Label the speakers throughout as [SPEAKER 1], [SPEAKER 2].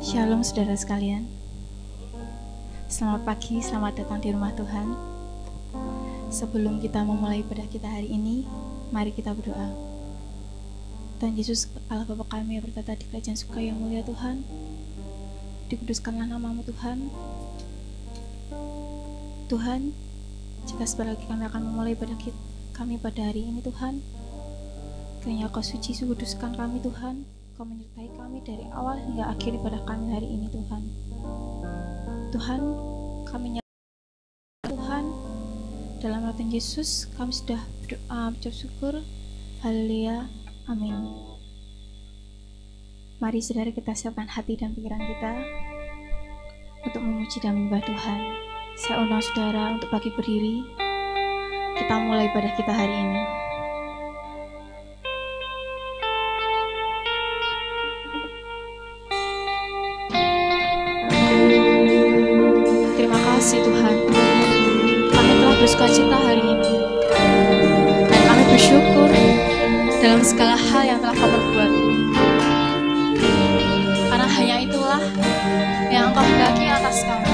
[SPEAKER 1] Shalom saudara sekalian. Selamat pagi, selamat datang di rumah Tuhan. Sebelum kita memulai ibadah kita hari ini, mari kita berdoa. Tuhan Yesus, Allah Bapa kami yang bertata di kerajaan surga yang mulia Tuhan, dikuduskanlah nama-Mu Tuhan. Tuhan, jika sebentar lagi kami akan memulai ibadah kami pada hari ini Tuhan, kiranya Kau suci kuduskan kami Tuhan. Kau menyertai kami dari awal hingga akhir ibadah kami hari ini Tuhan. Tuhan, kami nyatakan Tuhan, dalam nama Tuhan Yesus kami sudah berdoa mengucap syukur. Haleluya, amin. Mari saudara kita siapkan hati dan pikiran kita untuk memuji dan menyembah Tuhan. Saya undang saudara untuk bagi berdiri. Kita mulai ibadah kita hari ini. Kasih Tuhan, kami telah bersukacita hari ini dan kami bersyukur dalam segala hal yang telah Kau perbuat, karena hanya itulah yang Engkau hendaki atas kami.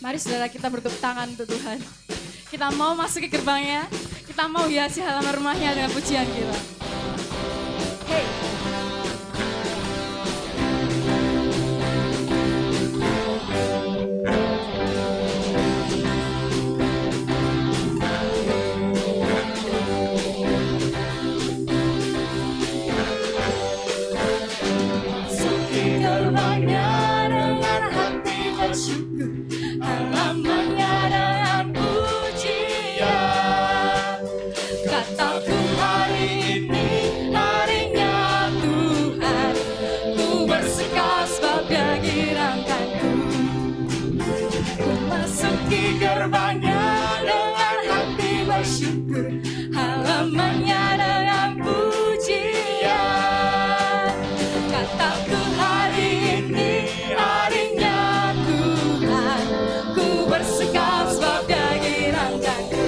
[SPEAKER 1] Mari saudara kita bertepuk tangan untuk Tuhan. Kita mau masuk ke gerbangnya, kita mau hiasi halaman rumahnya dengan pujian kita. Hey.
[SPEAKER 2] Kataku hari ini
[SPEAKER 1] bersyukur, halamannya dengan pujian. Kataku hari ini harinya Tuhan, ku bersuka sebab Dia girangkanku.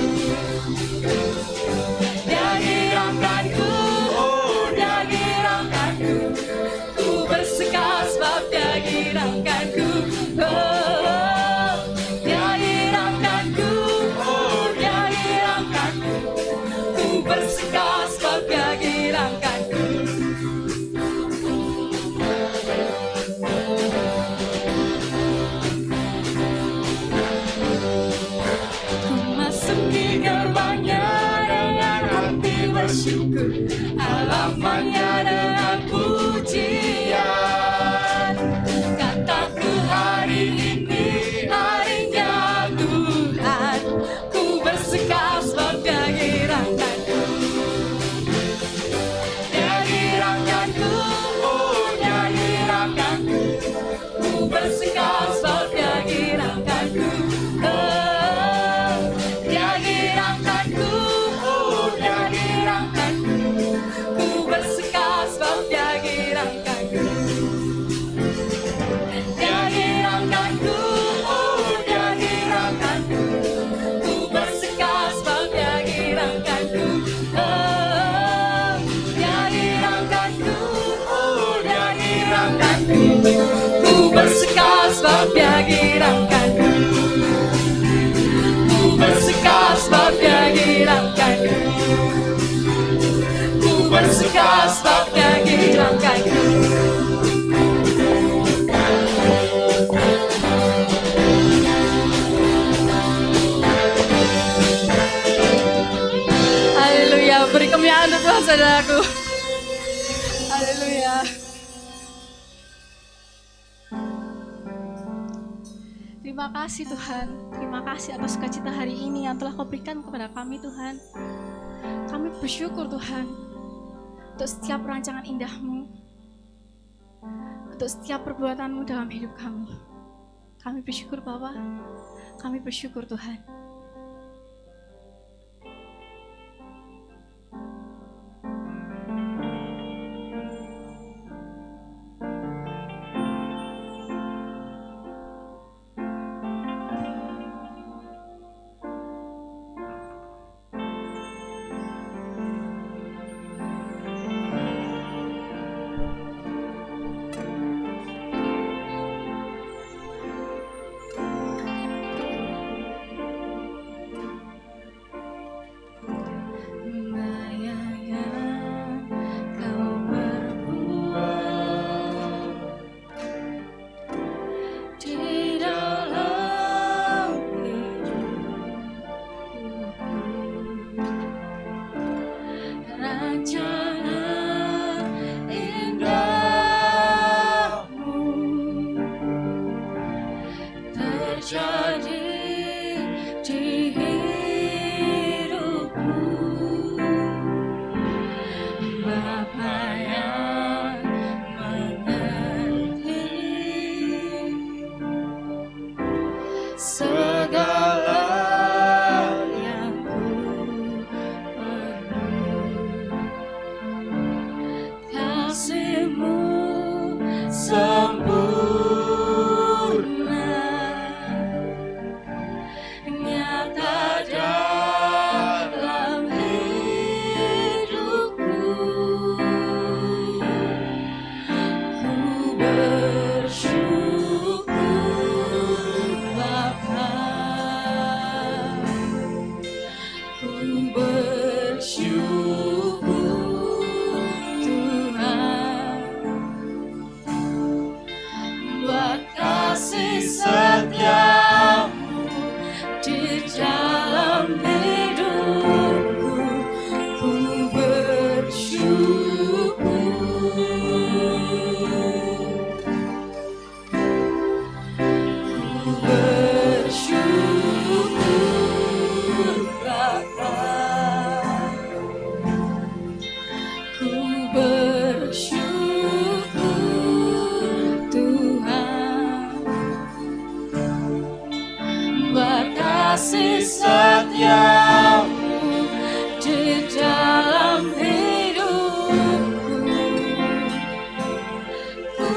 [SPEAKER 1] Dia girangkanku, oh Dia girangkanku, ku bersuka sebab Dia girangkanku. Oh, Dia girangkanku, oh Dia girangkanku, ku bersuka sebab Dia girangkanku. Ku masuki gerbangnya dengan hati bersyukur, halamannya dengan pujian. Kataku hari ini harinya Tuhan, ku bersuka sebab Dia girangkanku. Dia girangkanku, oh Dia girangkanku, ku bersuka sebab Dia girangkanku. Oh, Dia girangkanku, oh Dia girangkanku, ku bersuka sebab Dia girangkanku. Dia girangkanku, oh Dia girangkanku, ku bersuka sebab Dia girangkanku. Oh, Dia girangkanku, oh Dia girangkanku, ku bersuka sebab Dia girangkanku. Ku bersuka sebab Dia girangkanku. Ku bersuka sebab Dia girangkanku. Haleluya, beri kemuliaan untuk Tuhan saudaraku. Haleluya. Terima kasih Tuhan, terima kasih atas sukacita hari ini yang telah Kau berikan kepada kami Tuhan. Kami bersyukur Tuhan untuk setiap rancangan indah-Mu, untuk setiap perbuatan-Mu dalam hidup kami. Kami bersyukur Bapa, kami bersyukur Tuhan. di dalam hidupku. Ku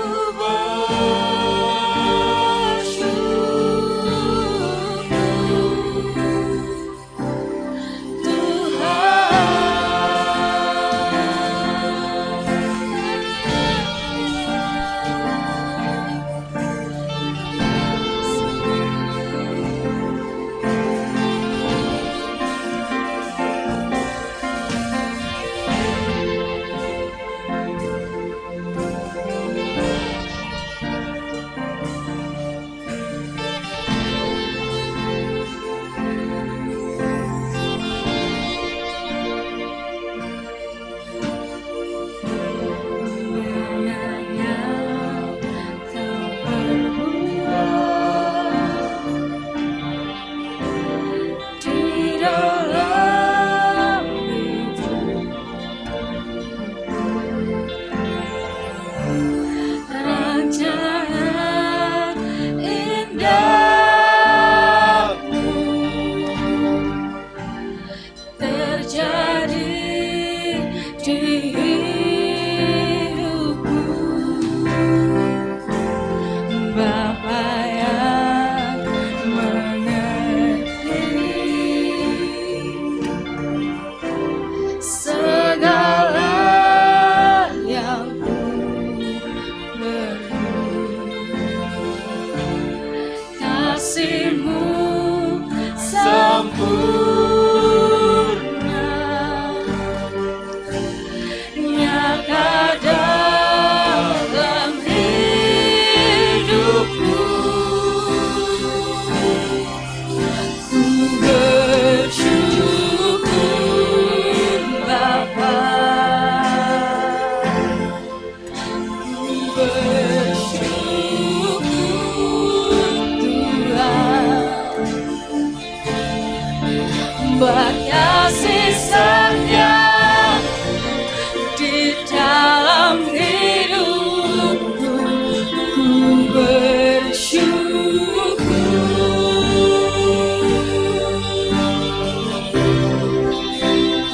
[SPEAKER 1] kasih setia di dalam hidupku. Ku bersyukur,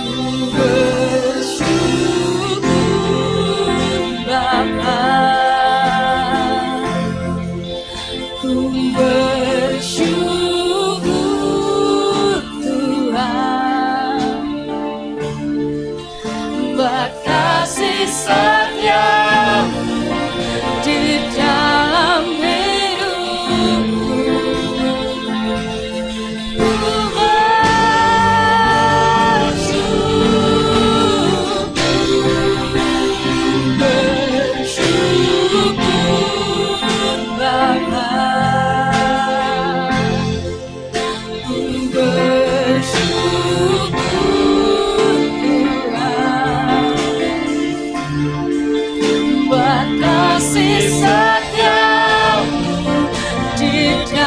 [SPEAKER 1] ku bersyukur Bapa, ku bersyukur Tuhan, kasih setia di dalam hidupku. Ku bersyukur Bapa, ku bersyukur kasih setia di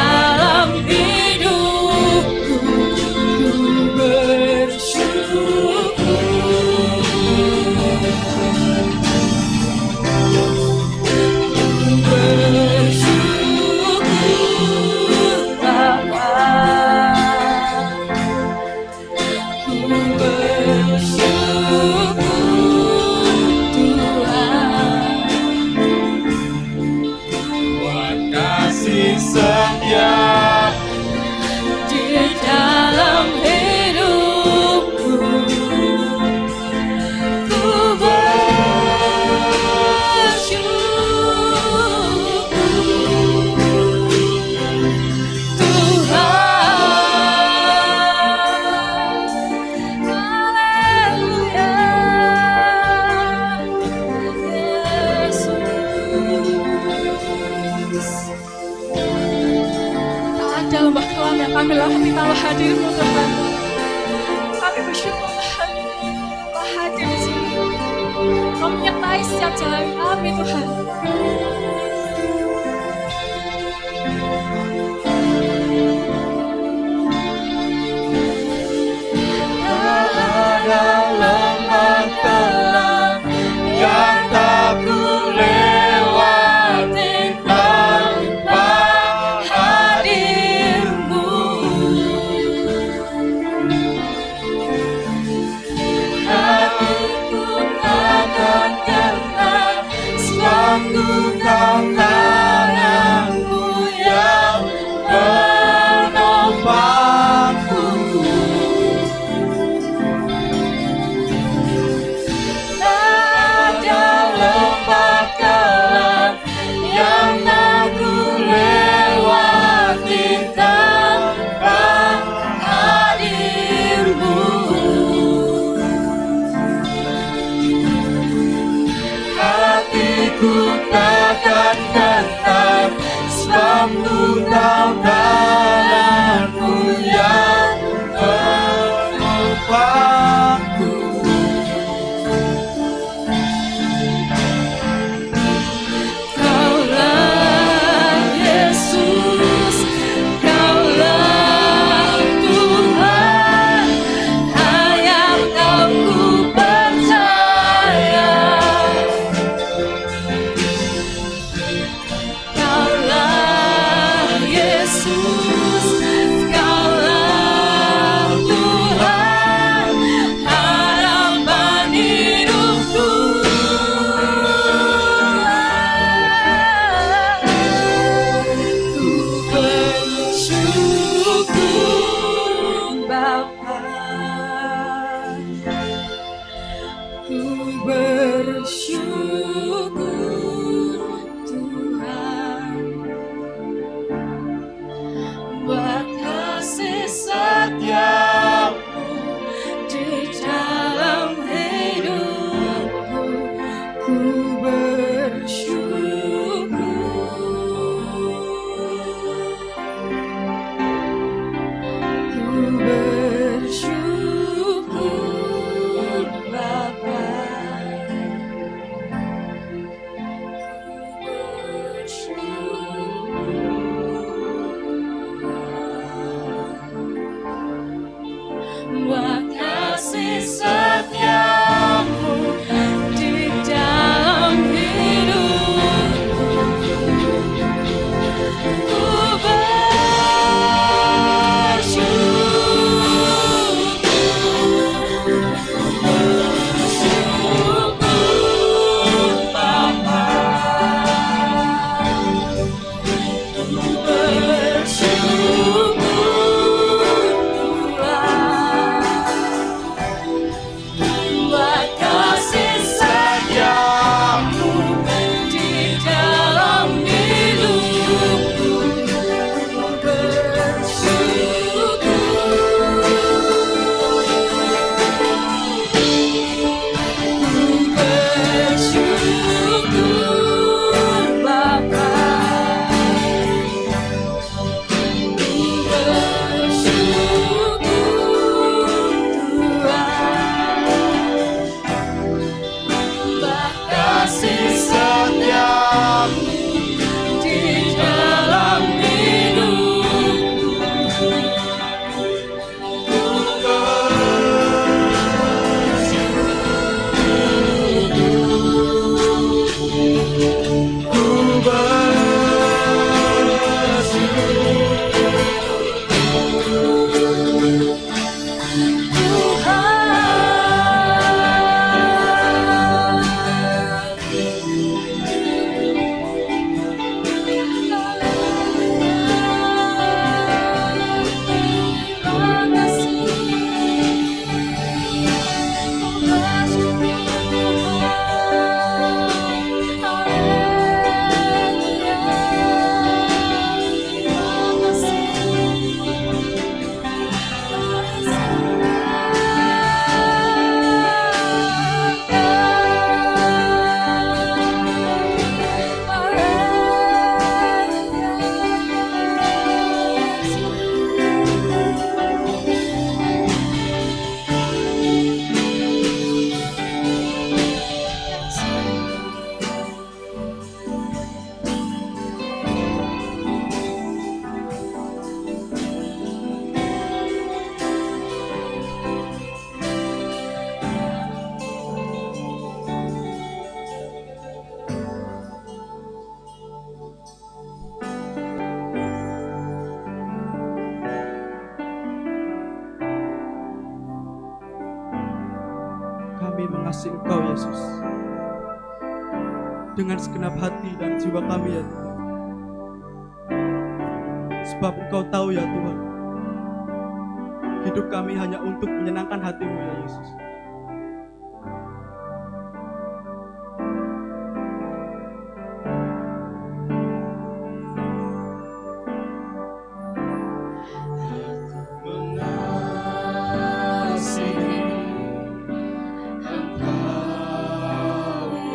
[SPEAKER 1] dalam hidupku. Ku bersyukur, ku bersyukur Bapa, ku bersyukur setia di dalam hidupku. Ku bersyukur Tuhan. Haleluya Yesus. Dalam kelam yang kami lalui tanpa hadir-Mu Tuhan, kami bersyukur Tuhan Kau hadir di sini. Kau menyertai setiap jalan kami Tuhan. Dalam makanan yang tak ku lewati tanpa hadir-Mu.
[SPEAKER 2] akan tetap, sebab ku tahu tanganmu yang menopangku.
[SPEAKER 3] Kaulah Yesus, Kaulah Tuhan, hanya Kau ku percaya. Kaulah Yesus, Kaulah Tuhan, harapan hidupku. Ku bersyukur Bapa, ku bersyukur Tuhan, buat kasih setiamu di dalam hidupku. Ku bersyukur Bapa, buat kasih setiamu di dalam hidupku. Ku bersyukur Bapa, ku bersyukur Tuhan, buat kasih setiamu di dalam hidupku. Ku bersyukur, ku bersyukur Bapa, ku bersyukur Tuhan, buat kasih setiamu di dalam hidupku. Ku
[SPEAKER 4] Kami mengasihi Engkau Yesus dengan segenap hati dan jiwa kami ya Tuhan. Sebab Engkau tahu ya Tuhan, hidup kami hanya untuk menyenangkan hati-Mu ya Yesus.
[SPEAKER 2] Engkau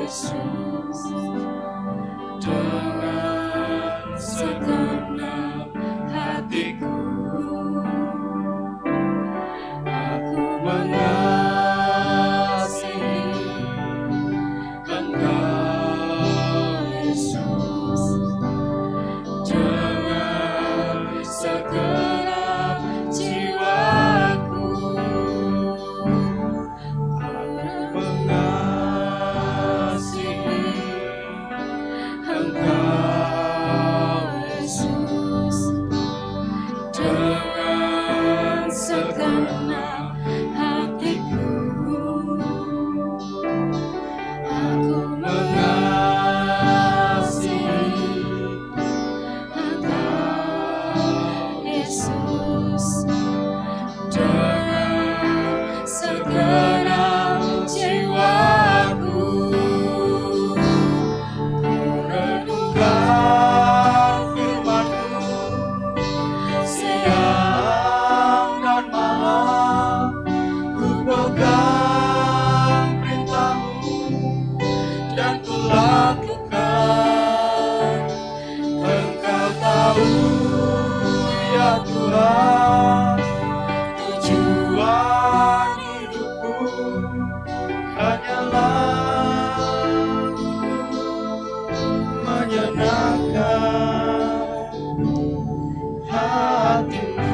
[SPEAKER 2] Yesus, hanyalah menyenangkan hatimu.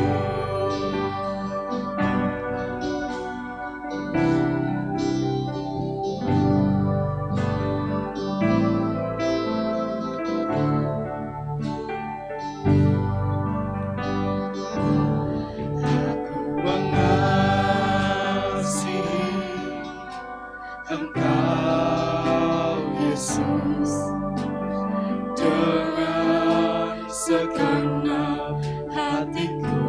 [SPEAKER 2] Engkau Yesus dengan segenap hatiku,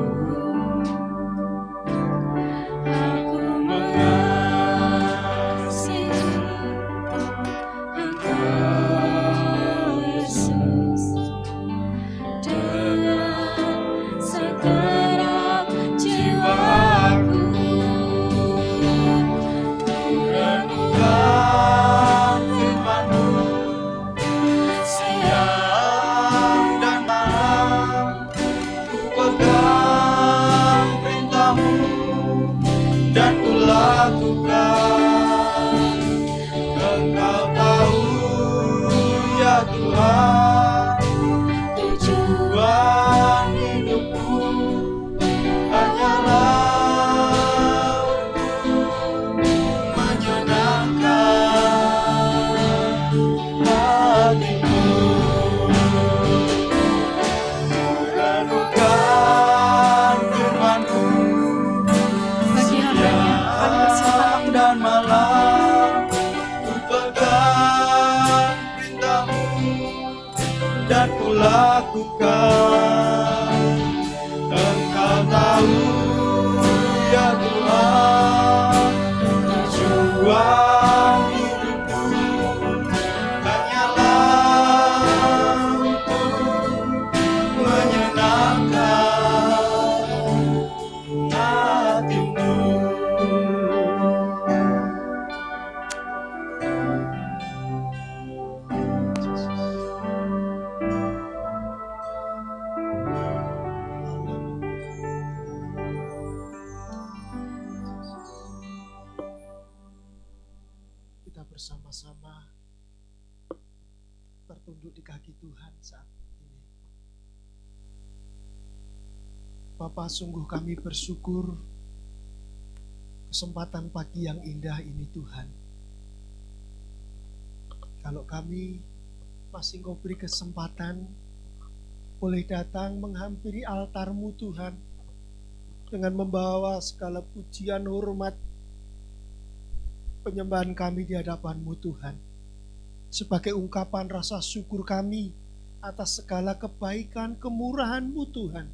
[SPEAKER 2] aku mengasihi Engkau Yesus dengan segenap jiwaku. Tujuan hidupku hanyalah untuk menyenangkan hatimu, merenungkan firman-Mu siang dan malam, ku pegang perintah-Mu dan ku lakukan. Engkau tahu ya Tuhan, tujuan hidupku hanyalah untuk menyenangkan hatimu. Kita bersama-sama tertunduk di kaki Tuhan saat ini. Bapa, sungguh kami bersyukur kesempatan pagi yang indah ini Tuhan. Kalau kami masih Engkau beri kesempatan boleh datang menghampiri altar-Mu Tuhan dengan membawa segala pujian, hormat, penyembahan kami di hadapan-Mu Tuhan, sebagai ungkapan rasa syukur kami atas segala kebaikan, kemurahan-Mu Tuhan,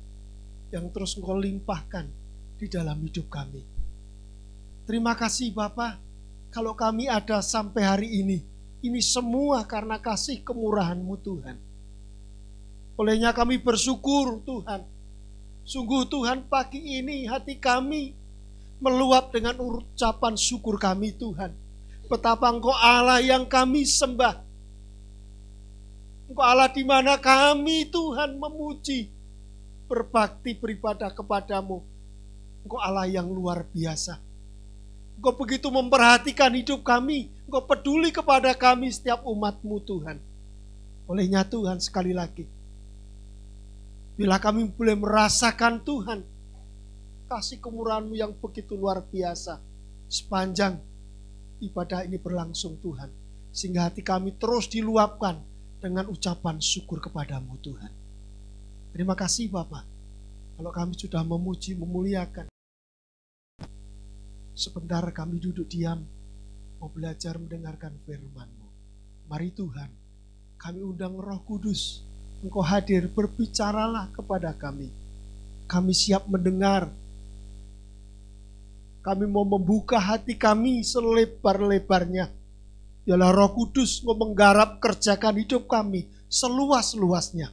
[SPEAKER 2] yang terus Engkau limpahkan di dalam hidup kami. Terima kasih Bapa, kalau kami ada sampai hari ini semua karena kasih kemurahan-Mu Tuhan. Olehnya kami bersyukur Tuhan. Sungguh Tuhan, pagi ini hati kami meluap dengan ucapan syukur kami Tuhan. Betapa Engkau Allah yang kami sembah. Engkau Allah di mana kami Tuhan memuji, berbakti, beribadah kepadamu. Engkau Allah yang luar biasa. Engkau begitu memperhatikan hidup kami. Engkau peduli kepada kami setiap umat-Mu Tuhan. Olehnya Tuhan, sekali lagi, bila kami boleh merasakan Tuhan kasih kemurahan-Mu yang begitu luar biasa sepanjang ibadah ini berlangsung Tuhan, sehingga hati kami terus diluapkan dengan ucapan syukur kepadamu Tuhan. Terima kasih Bapa, kalau kami sudah memuji, memuliakan. Sebentar kami duduk diam, mau belajar mendengarkan firman-Mu. Mari Tuhan, kami undang Roh Kudus, Engkau hadir, berbicaralah kepada kami. Kami siap mendengar. Kami mau membuka hati kami selebar-lebarnya. Biarlah Roh Kudus Engkau menggarap kerjakan hidup kami seluas-luasnya.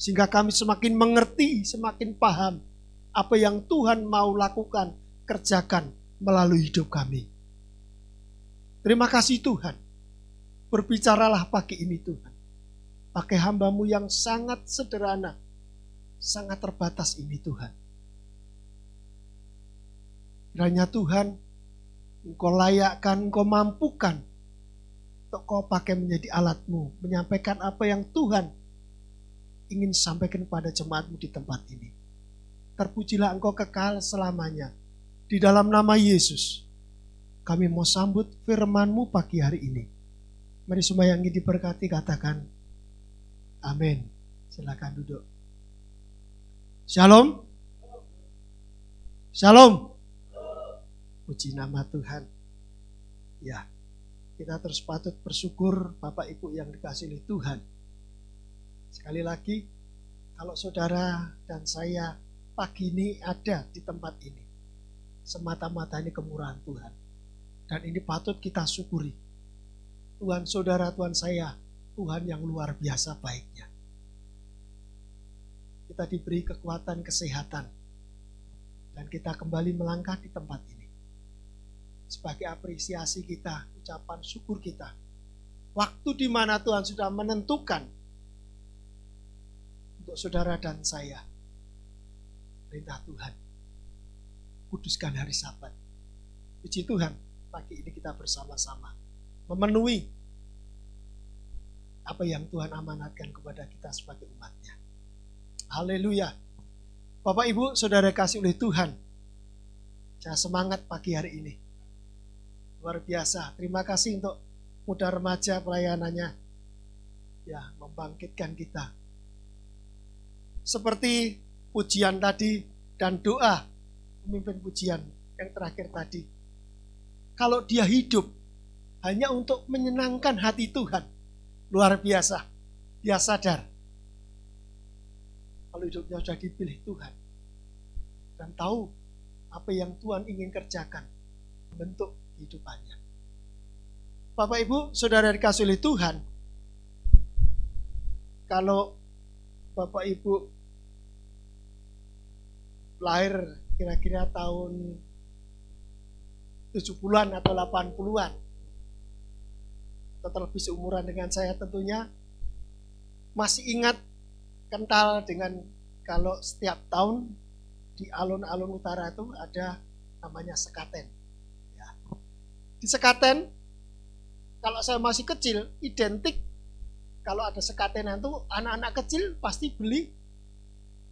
[SPEAKER 2] Sehingga kami semakin mengerti, semakin paham apa yang Tuhan mau lakukan, kerjakan melalui hidup kami. Terima kasih Tuhan. Berbicaralah pagi ini Tuhan. Pakai hamba-Mu yang sangat sederhana, sangat terbatas ini Tuhan. Kiranya Tuhan, Engkau layakkan, Engkau mampukan untuk Kau pakai menjadi alatmu, menyampaikan apa yang Tuhan ingin sampaikan pada jemaatmu di tempat ini. Terpujilah Engkau kekal selamanya. Di dalam nama Yesus, kami mau sambut firman-Mu pagi hari ini. Mari semua yang ingin diberkati katakan amin. Silakan duduk. Shalom. Shalom. Puji nama Tuhan. Ya, kita terus patut bersyukur Bapak Ibu yang dikasihi oleh Tuhan. Sekali lagi, kalau saudara dan saya pagi ini ada di tempat ini, semata-mata ini kemurahan Tuhan. Dan ini patut kita syukuri. Tuhan saudara, Tuhan saya, Tuhan yang luar biasa baiknya. Kita diberi kekuatan, kesehatan. Dan kita kembali melangkah di tempat ini. Sebagai apresiasi kita, ucapan syukur kita. Waktu di mana Tuhan sudah menentukan untuk saudara dan saya. Perintah Tuhan. Kuduskan hari Sabat. Puji Tuhan, pagi ini kita bersama-sama memenuhi apa yang Tuhan amanatkan kepada kita sebagai umatnya. Haleluya. Bapak Ibu, saudara kasih oleh Tuhan. Saya semangat pagi hari ini. Luar biasa. Terima kasih untuk muda remaja pelayanannya. Ya, membangkitkan kita. Seperti pujian tadi dan doa pemimpin pujian yang terakhir tadi. Kalau dia hidup hanya untuk menyenangkan hati Tuhan. Luar biasa. Dia sadar. Kalau hidupnya sudah dipilih Tuhan. Dan tahu apa yang Tuhan ingin kerjakan. Bentuk kehidupannya. Bapak Ibu, saudara dikasih oleh Tuhan. Kalau Bapak Ibu lahir kira-kira tahun 70-an atau 80-an, atau terlebih seumuran dengan saya tentunya, masih ingat kental dengan kalau setiap tahun di alun-alun utara itu ada namanya sekaten. Ya. Di sekaten, kalau saya masih kecil, identik kalau ada sekatenan itu anak-anak kecil pasti beli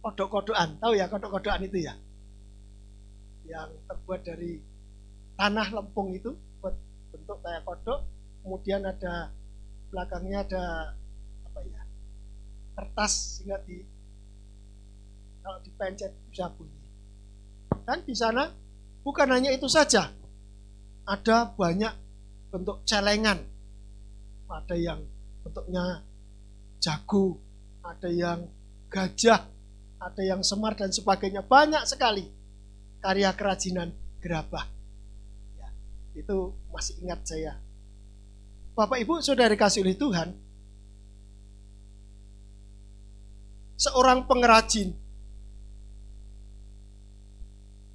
[SPEAKER 2] kodok-kodokan. Tahu ya kodok-kodokan itu ya? Yang terbuat dari tanah lempung itu, buat bentuk kayak kodok. Kemudian ada belakangnya ada apa ya? Kertas sehingga kalau dipencet bisa bunyi. Dan di sana bukan hanya itu saja. Ada banyak bentuk celengan. Ada yang bentuknya jago, ada yang gajah, ada yang semar dan sebagainya. Banyak sekali karya kerajinan gerabah. Ya, itu masih ingat saya. Bapak Ibu saudara kasih oleh Tuhan, seorang pengrajin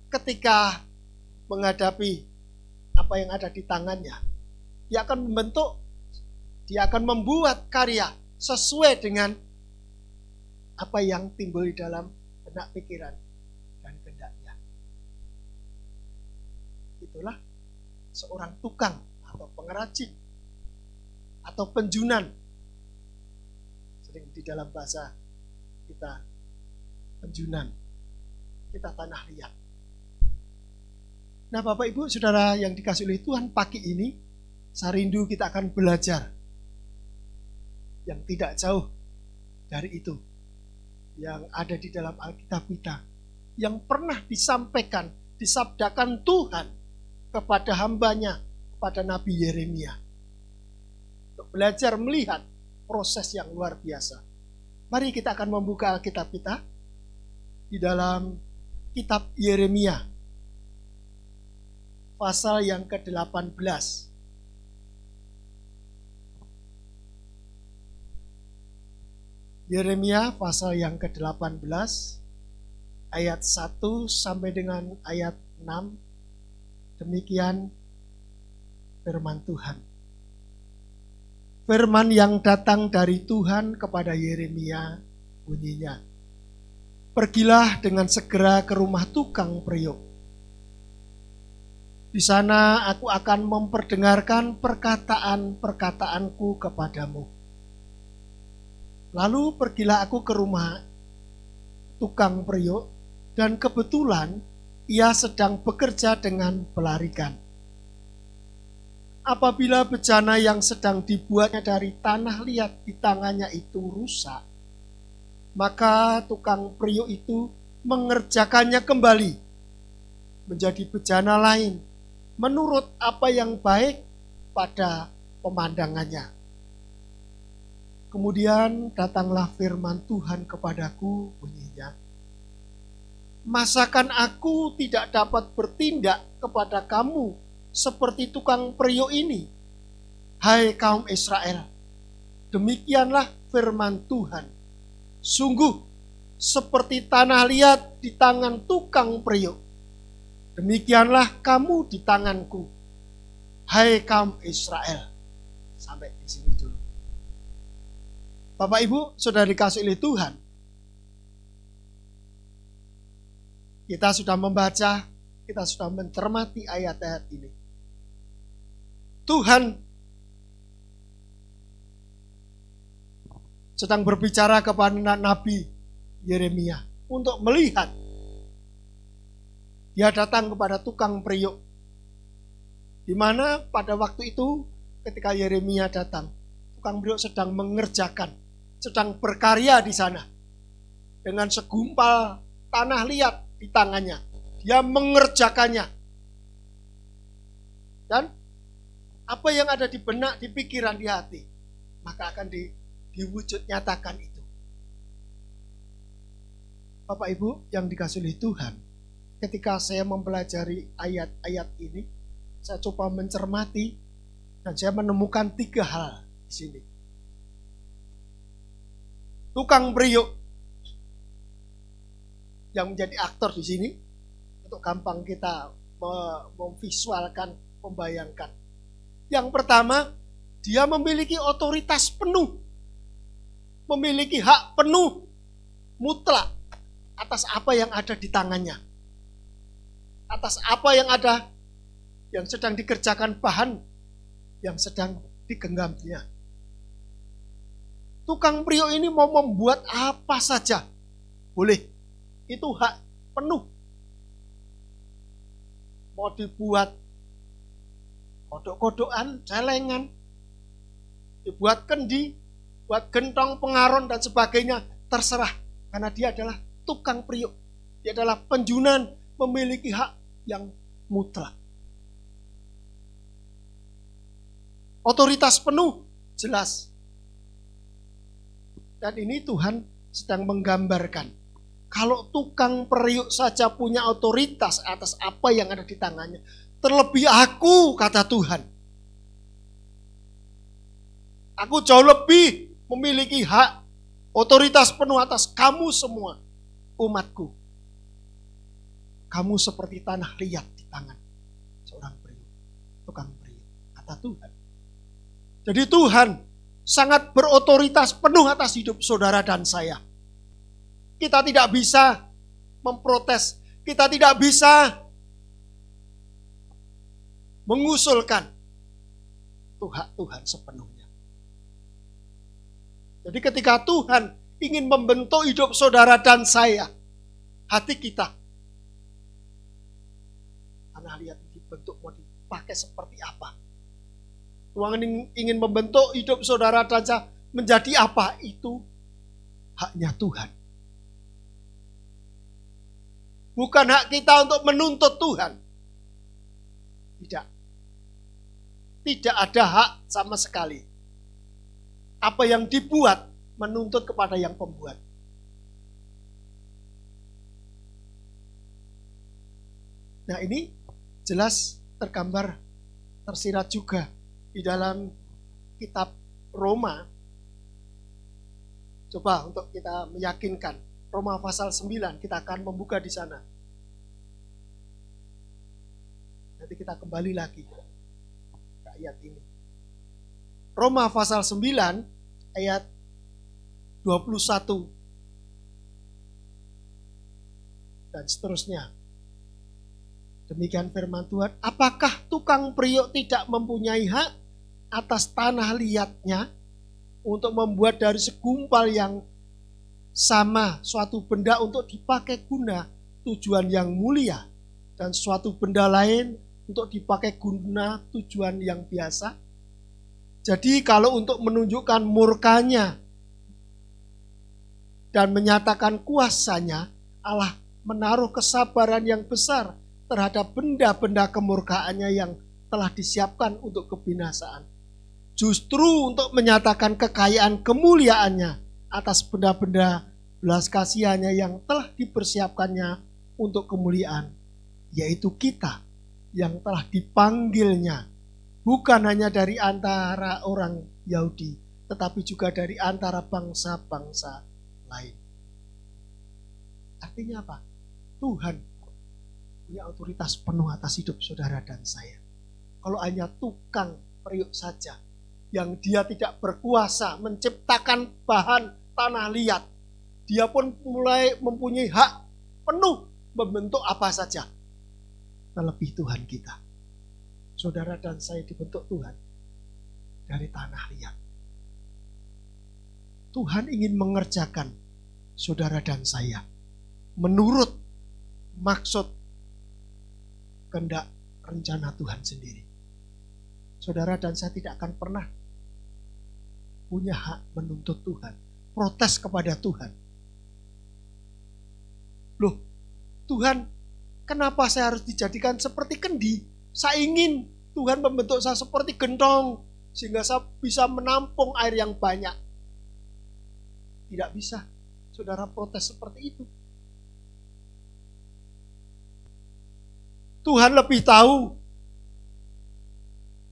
[SPEAKER 2] ketika menghadapi apa yang ada di tangannya, dia akan membentuk, dia akan membuat karya sesuai dengan apa yang timbul di dalam benak pikiran dan kehendaknya. Itulah seorang tukang atau pengrajin atau penjunan. Sering di dalam bahasa kita penjunan, kita tanah liat. Nah Bapak Ibu Saudara yang dikasih oleh Tuhan, pagi ini saya rindu kita akan belajar yang tidak jauh dari itu, yang ada di dalam Alkitab kita, yang pernah disampaikan, disabdakan Tuhan kepada hambanya, kepada Nabi Yeremia, untuk belajar melihat proses yang luar biasa. Mari kita akan membuka Alkitab kita di dalam kitab Yeremia pasal yang ke-18. Yeremia pasal yang ke-18 ayat 1 sampai dengan ayat 6. Demikian firman Tuhan. Firman yang datang dari Tuhan kepada Yeremia bunyinya, pergilah dengan segera ke rumah tukang periuk Di sana aku akan memperdengarkan perkataan-perkataanku kepadamu. Lalu pergilah aku ke rumah tukang periuk, dan kebetulan ia sedang bekerja dengan pelarikan. Apabila bejana yang sedang dibuatnya dari tanah liat di tangannya itu rusak, maka tukang periuk itu mengerjakannya kembali menjadi bejana lain, menurut apa yang baik pada pemandangannya. Kemudian datanglah firman Tuhan kepadaku, bunyinya, masakan aku tidak dapat bertindak kepada kamu seperti tukang periuk ini, hai kaum Israel? Demikianlah firman Tuhan, sungguh seperti tanah liat di tangan tukang periuk, demikianlah kamu di tanganku, hai kaum Israel. Sampai di sini dulu. Bapak Ibu, saudara dikasih oleh Tuhan, kita sudah membaca, kita sudah mencermati ayat-ayat ini. Tuhan sedang berbicara kepada Nabi Yeremia untuk melihat. Dia datang kepada tukang periuk, di mana pada waktu itu ketika Yeremia datang, tukang periuk sedang mengerjakan, sedang berkarya di sana dengan segumpal tanah liat di tangannya. Dia mengerjakannya. Dan apa yang ada di benak, di pikiran, di hati, maka akan diwujud nyatakan itu. Bapak Ibu yang dikasihi oleh Tuhan, ketika saya mempelajari ayat-ayat ini, saya coba mencermati dan saya menemukan 3 hal di sini. Tukang periuk yang menjadi aktor di sini, untuk gampang kita memvisualkan, membayangkan. Yang pertama, dia memiliki otoritas penuh, memiliki hak penuh, mutlak atas apa yang ada di tangannya, atas apa yang ada, yang sedang dikerjakan, bahan yang sedang digenggamnya. Tukang periuk ini mau membuat apa saja boleh, itu hak penuh. Mau dibuat kodok-kodokan, celengan, dibuat kendi, buat gentong, pengaron dan sebagainya, terserah, karena dia adalah tukang periuk, dia adalah penjunan, memiliki hak yang mutlak. Otoritas penuh, jelas. Dan ini Tuhan sedang menggambarkan, kalau tukang periuk saja punya otoritas atas apa yang ada di tangannya, terlebih aku, kata Tuhan. Aku jauh lebih memiliki hak, otoritas penuh atas kamu semua, umatku. Kamu seperti tanah liat di tangan seorang periuk, tukang periuk, kata Tuhan. Jadi Tuhan sangat berotoritas penuh atas hidup saudara dan saya. Kita tidak bisa memprotes, kita tidak bisa mengusulkan. Itu hak Tuhan sepenuhnya. Jadi ketika Tuhan ingin membentuk hidup saudara dan saya, hati kita, tanah liat dibentuk mau dipakai seperti apa? Tuhan ingin membentuk hidup saudara dan saya menjadi apa? Itu haknya Tuhan. Bukan hak kita untuk menuntut Tuhan. Tidak. Tidak ada hak sama sekali. Apa yang dibuat menuntut kepada yang pembuat. Nah ini jelas tergambar, tersirat juga di dalam kitab Roma. Coba untuk kita meyakinkan, Roma pasal 9, kita akan membuka di sana. Nanti kita kembali lagi ke ayat ini. Roma pasal 9 ayat 21 dan seterusnya. Demikian firman Tuhan. Apakah tukang periuk tidak mempunyai hak atas tanah liatnya untuk membuat dari segumpal yang sama suatu benda untuk dipakai guna tujuan yang mulia dan suatu benda lain untuk dipakai guna tujuan yang biasa? Jadi kalau untuk menunjukkan murkanya dan menyatakan kuasanya, Allah menaruh kesabaran yang besar terhadap benda-benda kemurkaannya yang telah disiapkan untuk kebinasaan. Justru untuk menyatakan kekayaan kemuliaannya atas benda-benda belas kasihannya yang telah dipersiapkannya untuk kemuliaan, yaitu kita yang telah dipanggilnya, bukan hanya dari antara orang Yahudi, tetapi juga dari antara bangsa-bangsa lain. Artinya apa? Tuhan punya otoritas penuh atas hidup saudara dan saya. Kalau hanya tukang periuk saja, yang dia tidak berkuasa menciptakan bahan tanah liat, dia pun mulai mempunyai hak penuh membentuk apa saja. Terlebih Tuhan kita. Saudara dan saya dibentuk Tuhan dari tanah liat. Tuhan ingin mengerjakan saudara dan saya menurut maksud kehendak rencana Tuhan sendiri. Saudara dan saya tidak akan pernah punya hak menuntut Tuhan, protes kepada Tuhan. Loh, Tuhan, kenapa saya harus dijadikan seperti kendi? Saya ingin Tuhan membentuk saya seperti gentong, sehingga saya bisa menampung air yang banyak. Tidak bisa, saudara protes seperti itu. Tuhan lebih tahu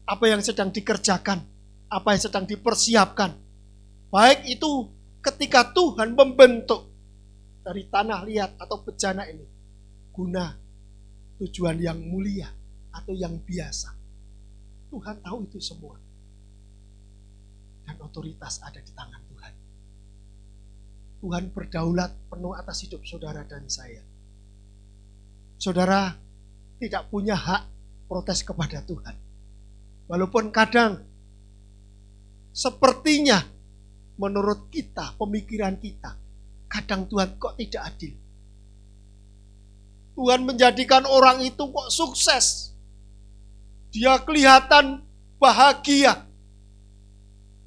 [SPEAKER 2] apa yang sedang dikerjakan, apa yang sedang dipersiapkan. Baik itu ketika Tuhan membentuk dari tanah liat atau bejana ini guna tujuan yang mulia atau yang biasa. Tuhan tahu itu semua. Dan otoritas ada di tangan Tuhan. Tuhan berdaulat penuh atas hidup saudara dan saya. Saudara tidak punya hak protes kepada Tuhan. Walaupun kadang sepertinya menurut kita, pemikiran kita, kadang Tuhan kok tidak adil. Tuhan menjadikan orang itu kok sukses. Dia kelihatan bahagia.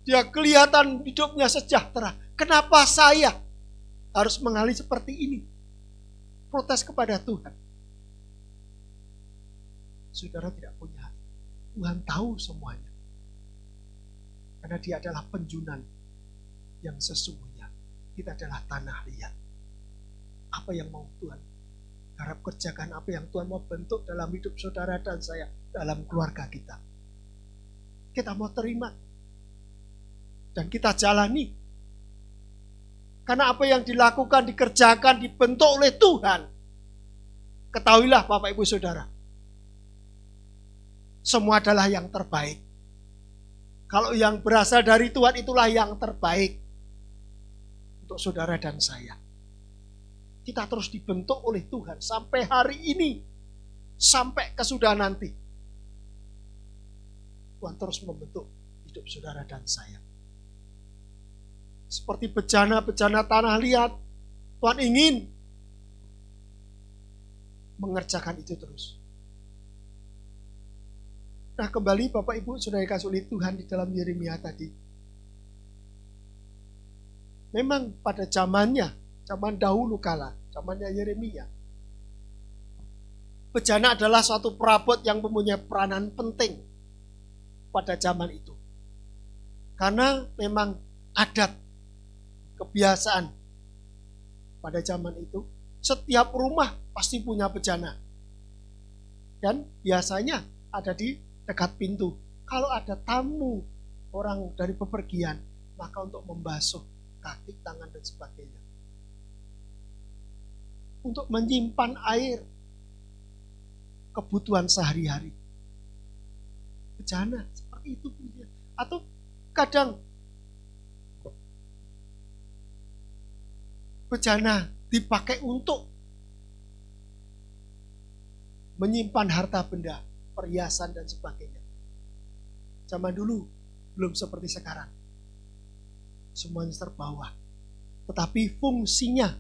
[SPEAKER 2] Dia kelihatan hidupnya sejahtera. Kenapa saya harus mengalami seperti ini? Protes kepada Tuhan. Saudara tidak punya hak. Tuhan tahu semuanya. Karena dia adalah penjunan yang sesungguhnya. Kita adalah tanah liat. Apa yang mau Tuhan harap kerjakan, apa yang Tuhan mau bentuk dalam hidup saudara dan saya, dalam keluarga kita. Kita mau terima. Dan kita jalani. Karena apa yang dilakukan, dikerjakan, dibentuk oleh Tuhan. Ketahuilah Bapak Ibu Saudara. Semua adalah yang terbaik. Kalau yang berasal dari Tuhan itulah yang terbaik untuk saudara dan saya. Kita terus dibentuk oleh Tuhan sampai hari ini, sampai kesudahan nanti. Tuhan terus membentuk hidup saudara dan saya. Seperti bejana-bejana tanah liat, Tuhan ingin mengerjakan itu terus. Nah, kembali Bapak Ibu Saudara kasih oleh Tuhan di dalam Yeremia tadi. Memang pada zamannya, zaman dahulu kala, zamannya Yeremia, bejana adalah suatu perabot yang mempunyai peranan penting pada zaman itu. Karena memang adat, kebiasaan pada zaman itu, setiap rumah pasti punya bejana. Dan biasanya ada di dekat pintu. Kalau ada tamu orang dari bepergian, maka untuk membasuh kaki, tangan, dan sebagainya. Untuk menyimpan air kebutuhan sehari-hari. Bejana seperti itu. Atau kadang bejana dipakai untuk menyimpan harta benda, perhiasan dan sebagainya. Zaman dulu belum seperti sekarang. Semuanya terbawah. Tetapi fungsinya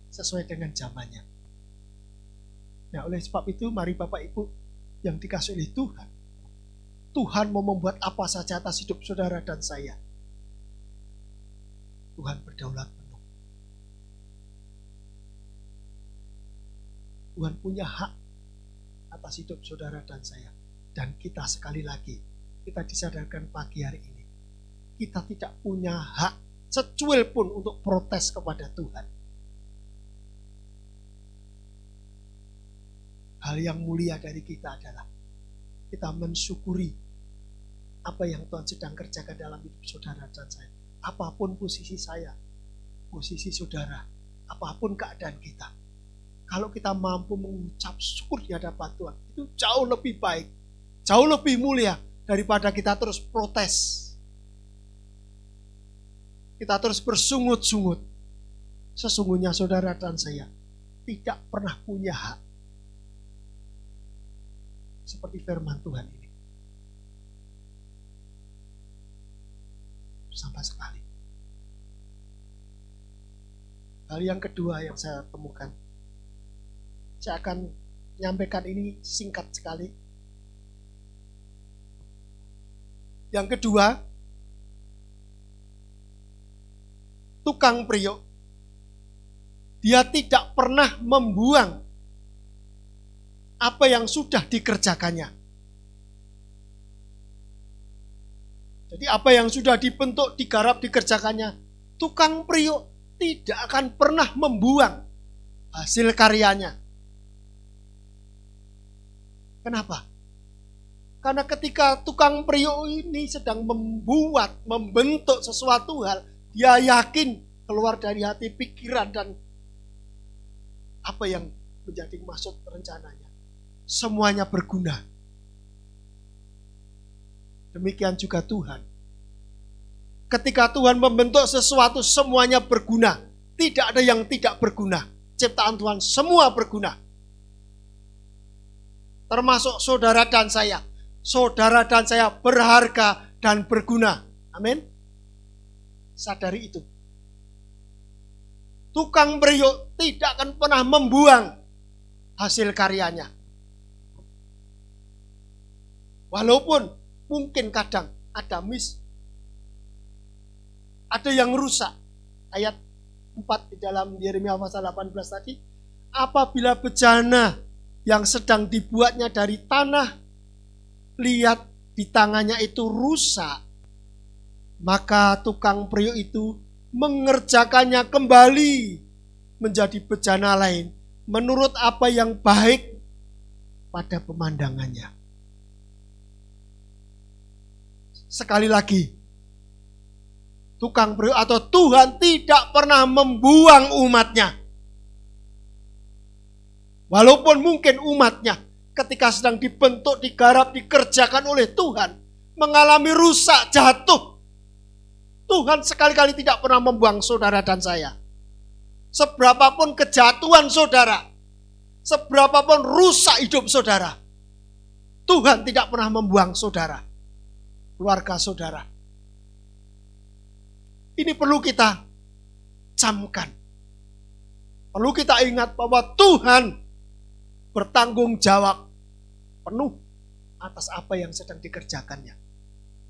[SPEAKER 2] sesuai dengan zamannya. Nah, oleh sebab itu mari Bapak Ibu yang dikasihi oleh Tuhan, Tuhan mau membuat apa saja atas hidup saudara dan saya. Tuhan berdaulat penuh. Tuhan punya hak atas hidup saudara dan saya. Dan kita sekali lagi, kita disadarkan pagi hari ini, kita tidak punya hak secuil pun untuk protes kepada Tuhan. Hal yang mulia dari kita adalah kita mensyukuri apa yang Tuhan sedang kerjakan dalam hidup saudara dan saya. Apapun posisi saya, posisi saudara, apapun keadaan kita. Kalau kita mampu mengucap syukur di hadapan Tuhan, itu jauh lebih baik, jauh lebih mulia daripada kita terus protes. Kita terus bersungut-sungut. Sesungguhnya saudara dan saya tidak pernah punya hak seperti firman Tuhan ini. Sama sekali. Hal yang kedua yang saya temukan, saya akan menyampaikan ini singkat sekali. Yang kedua, tukang priok, dia tidak pernah membuang apa yang sudah dikerjakannya. Jadi apa yang sudah dibentuk, digarap, dikerjakannya, tukang priok tidak akan pernah membuang hasil karyanya. Kenapa? Karena ketika tukang priok ini sedang membentuk sesuatu hal, dia yakin keluar dari hati, pikiran, dan apa yang menjadi maksud rencananya. Semuanya berguna. Demikian juga Tuhan. Ketika Tuhan membentuk sesuatu, semuanya berguna. Tidak ada yang tidak berguna. Ciptaan Tuhan semua berguna. Termasuk saudara dan saya. Saudara dan saya berharga dan berguna. Amin. Sadari itu. Tukang priok tidak akan pernah membuang hasil karyanya. Walaupun mungkin kadang ada ada yang rusak. Ayat 4 di dalam Yeremia pasal 18 tadi, apabila bejana yang sedang dibuatnya dari tanah, lihat di tangannya itu rusak, maka tukang priok itu mengerjakannya kembali menjadi bejana lain menurut apa yang baik pada pemandangannya. Sekali lagi, tukang priok atau Tuhan tidak pernah membuang umatnya. Walaupun mungkin umatnya ketika sedang dibentuk, digarap, dikerjakan oleh Tuhan, mengalami rusak, jatuh. Tuhan sekali-kali tidak pernah membuang saudara dan saya. Seberapapun kejatuhan saudara, seberapapun rusak hidup saudara, Tuhan tidak pernah membuang saudara, keluarga saudara. Ini perlu kita camkan. Perlu kita ingat bahwa Tuhan bertanggung jawab penuh atas apa yang sedang dikerjakannya.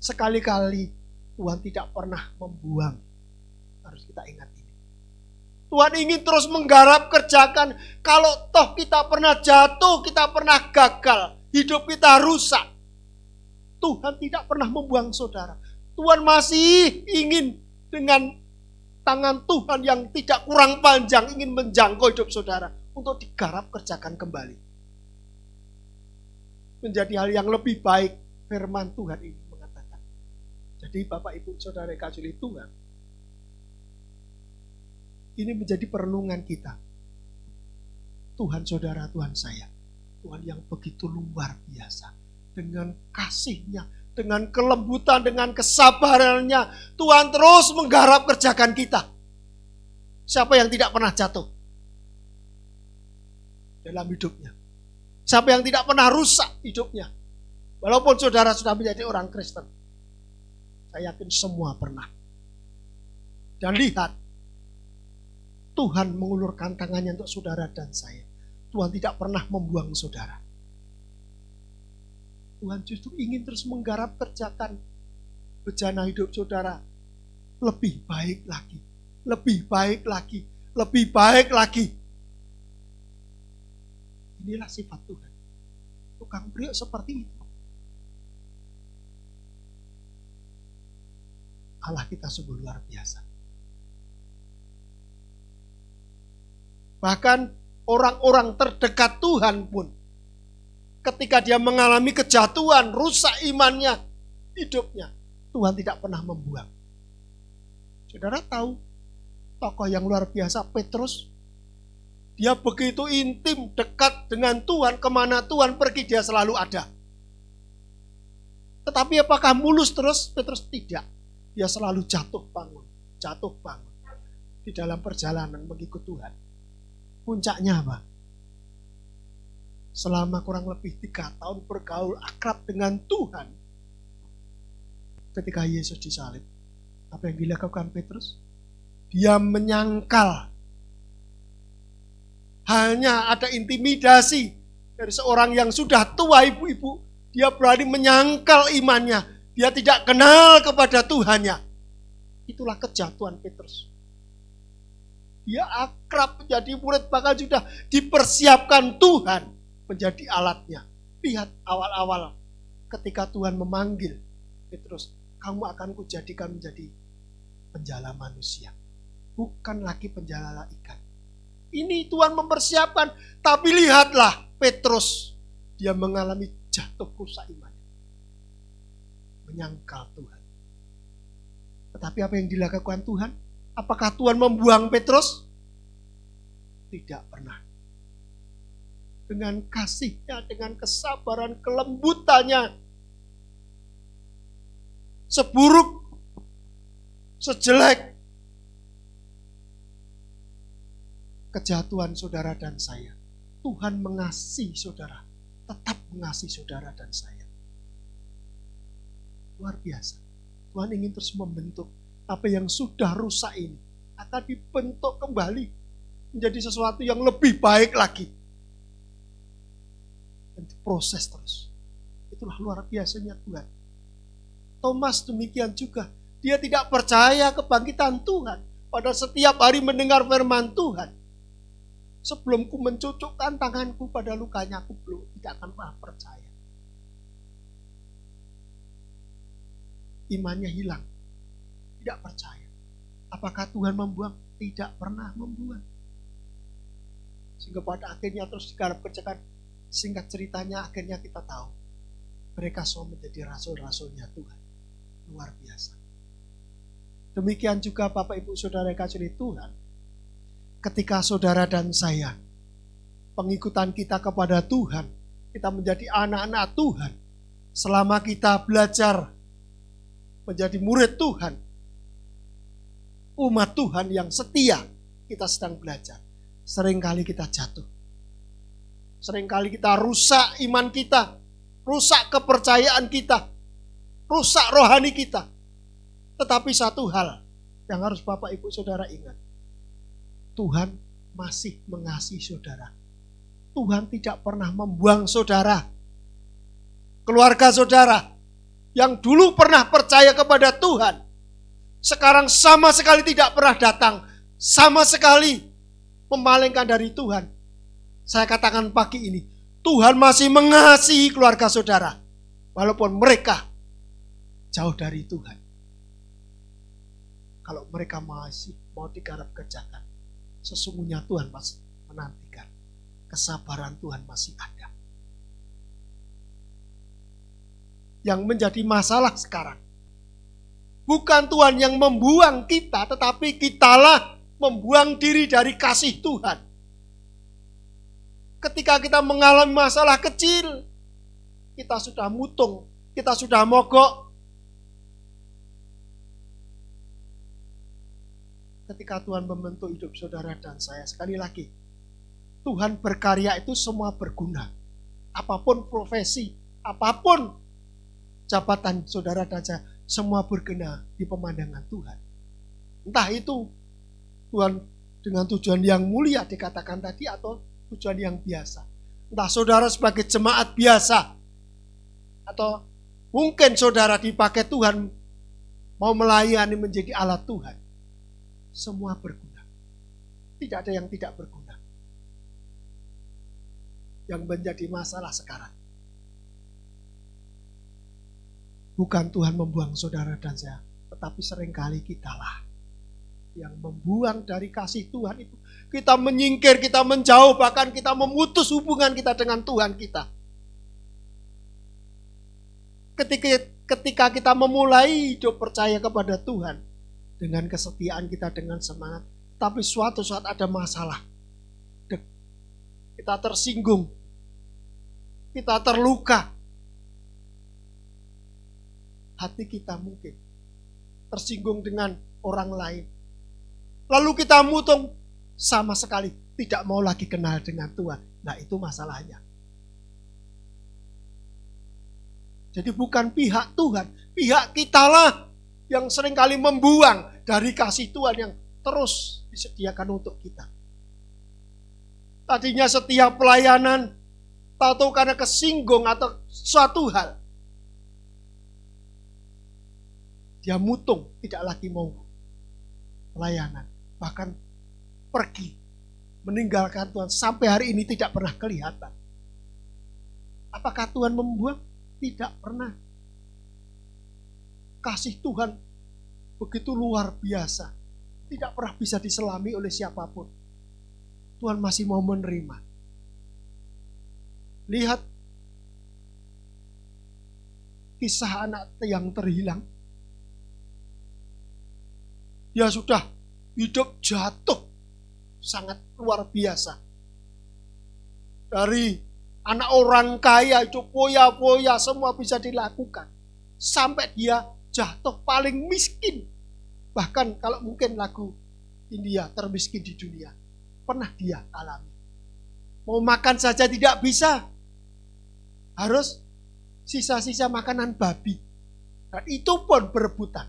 [SPEAKER 2] Sekali-kali Tuhan tidak pernah membuang. Harus kita ingat ini. Tuhan ingin terus menggarap, kerjakan. Kalau toh kita pernah jatuh, kita pernah gagal, hidup kita rusak, Tuhan tidak pernah membuang saudara. Tuhan masih ingin dengan tangan Tuhan yang tidak kurang panjang, ingin menjangkau hidup saudara untuk digarap, kerjakan kembali. Menjadi hal yang lebih baik, firman Tuhan ini mengatakan. Jadi Bapak Ibu Saudara kasihi Tuhan, ini menjadi perenungan kita. Tuhan saudara, Tuhan saya, Tuhan yang begitu luar biasa. Dengan kasih-Nya, dengan kelembutan, dengan kesabarannya, Tuhan terus menggarap kerjakan kita. Siapa yang tidak pernah jatuh dalam hidupnya? Siapa yang tidak pernah rusak hidupnya? Walaupun saudara sudah menjadi orang Kristen. Saya yakin semua pernah. Dan lihat, Tuhan mengulurkan tangannya untuk saudara dan saya. Tuhan tidak pernah membuang saudara. Tuhan justru ingin terus menggarap kerjakan bejana hidup saudara lebih baik lagi, lebih baik lagi, lebih baik lagi. Inilah sifat Tuhan. Tukang priok seperti itu. Allah kita sungguh luar biasa. Bahkan orang-orang terdekat Tuhan pun, ketika dia mengalami kejatuhan, rusak imannya, hidupnya, Tuhan tidak pernah membuang. Saudara tahu tokoh yang luar biasa Petrus? Dia begitu intim, dekat dengan Tuhan, kemana Tuhan pergi dia selalu ada. Tetapi apakah mulus terus? Petrus tidak. Dia selalu jatuh bangun di dalam perjalanan mengikut Tuhan. Puncaknya apa? Selama kurang lebih 3 tahun bergaul akrab dengan Tuhan, ketika Yesus disalib, apa yang dilakukan Petrus? Dia menyangkal. Hanya ada intimidasi dari seorang yang sudah tua, ibu-ibu. Dia berani menyangkal imannya. Dia tidak kenal kepada Tuhannya. Itulah kejatuhan Petrus. Dia akrab menjadi murid, bahkan sudah dipersiapkan Tuhan menjadi alatnya. Lihat awal-awal ketika Tuhan memanggil Petrus, kamu akan kujadikan menjadi penjala manusia, bukan lagi penjala ikan. Ini Tuhan mempersiapkan, tapi lihatlah Petrus, dia mengalami jatuh rusak imannya, menyangkal Tuhan. Tetapi apa yang dilakukan Tuhan? Apakah Tuhan membuang Petrus? Tidak pernah. Dengan kasihnya, dengan kesabaran, kelembutannya, seburuk, sejelek kejatuhan saudara dan saya, Tuhan mengasihi saudara, tetap mengasihi saudara dan saya. Luar biasa. Tuhan ingin terus membentuk apa yang sudah rusak ini, akan dibentuk kembali menjadi sesuatu yang lebih baik lagi. Dan proses terus. Itulah luar biasanya Tuhan. Thomas demikian juga. Dia tidak percaya kebangkitan Tuhan. Pada setiap hari mendengar firman Tuhan. Sebelum ku mencucukkan tanganku pada lukanya, aku belum tidak akan pernah percaya. Imannya hilang. Tidak percaya. Apakah Tuhan membuang? Tidak pernah membuang. Sehingga pada akhirnya terus digarap kerjakan. Singkat ceritanya akhirnya kita tahu. Mereka semua menjadi rasul-rasulnya Tuhan. Luar biasa. Demikian juga Bapak Ibu Saudara yang kasih Tuhan. Ketika saudara dan saya, pengikutan kita kepada Tuhan, kita menjadi anak-anak Tuhan. Selama kita belajar menjadi murid Tuhan, umat Tuhan yang setia, kita sedang belajar. Seringkali kita jatuh. Seringkali kita rusak iman kita, rusak kepercayaan kita, rusak rohani kita. Tetapi satu hal yang harus Bapak Ibu Saudara ingat. Tuhan masih mengasihi saudara. Tuhan tidak pernah membuang saudara. Keluarga saudara yang dulu pernah percaya kepada Tuhan, sekarang sama sekali tidak pernah datang, sama sekali memalingkan dari Tuhan. Saya katakan pagi ini, Tuhan masih mengasihi keluarga saudara, walaupun mereka jauh dari Tuhan. Kalau mereka masih mau digarap kerjakan, sesungguhnya Tuhan masih menantikan. Kesabaran Tuhan masih ada. Yang menjadi masalah sekarang, bukan Tuhan yang membuang kita, tetapi kitalah membuang diri dari kasih Tuhan. Ketika kita mengalami masalah kecil, kita sudah mutung, kita sudah mogok. Ketika Tuhan membentuk hidup saudara dan saya, sekali lagi, Tuhan berkarya itu semua berguna. apapun profesi, apapun jabatan saudara dan saya, semua berguna di pemandangan Tuhan. Entah itu Tuhan dengan tujuan yang mulia dikatakan tadi atau tujuan yang biasa. Entah saudara sebagai jemaat biasa atau mungkin saudara dipakai Tuhan mau melayani menjadi alat Tuhan. Semua berguna. Tidak ada yang tidak berguna. Yang menjadi masalah sekarang bukan Tuhan membuang saudara dan saya, tetapi seringkali kitalah yang membuang dari kasih Tuhan itu. Kita menyingkir, kita menjauh, bahkan kita memutus hubungan kita dengan Tuhan kita. Ketika kita memulai hidup percaya kepada Tuhan dengan kesetiaan kita, dengan semangat, tapi suatu saat ada masalah, kita tersinggung, kita terluka, hati kita mungkin tersinggung dengan orang lain, lalu kita mutung sama sekali tidak mau lagi kenal dengan Tuhan. Nah, itu masalahnya. Jadi bukan pihak Tuhan, pihak kitalah yang seringkali membuang dari kasih Tuhan yang terus disediakan untuk kita. Tadinya setiap pelayanan, tahu karena kesinggung atau suatu hal, dia mutung, tidak lagi mau pelayanan. Bahkan pergi, meninggalkan Tuhan. Sampai hari ini tidak pernah kelihatan. Apakah Tuhan membuang? Tidak pernah. Kasih Tuhan begitu luar biasa. Tidak pernah bisa diselami oleh siapapun. Tuhan masih mau menerima. Lihat kisah anak yang terhilang. Dia sudah hidup jatuh sangat luar biasa. Dari anak orang kaya itu poya-poya semua bisa dilakukan. Sampai dia jatuh paling miskin. Bahkan kalau mungkin lagu India termiskin di dunia. Pernah dia alami. Mau makan saja tidak bisa. Harus sisa-sisa makanan babi. Dan itu pun berebutan.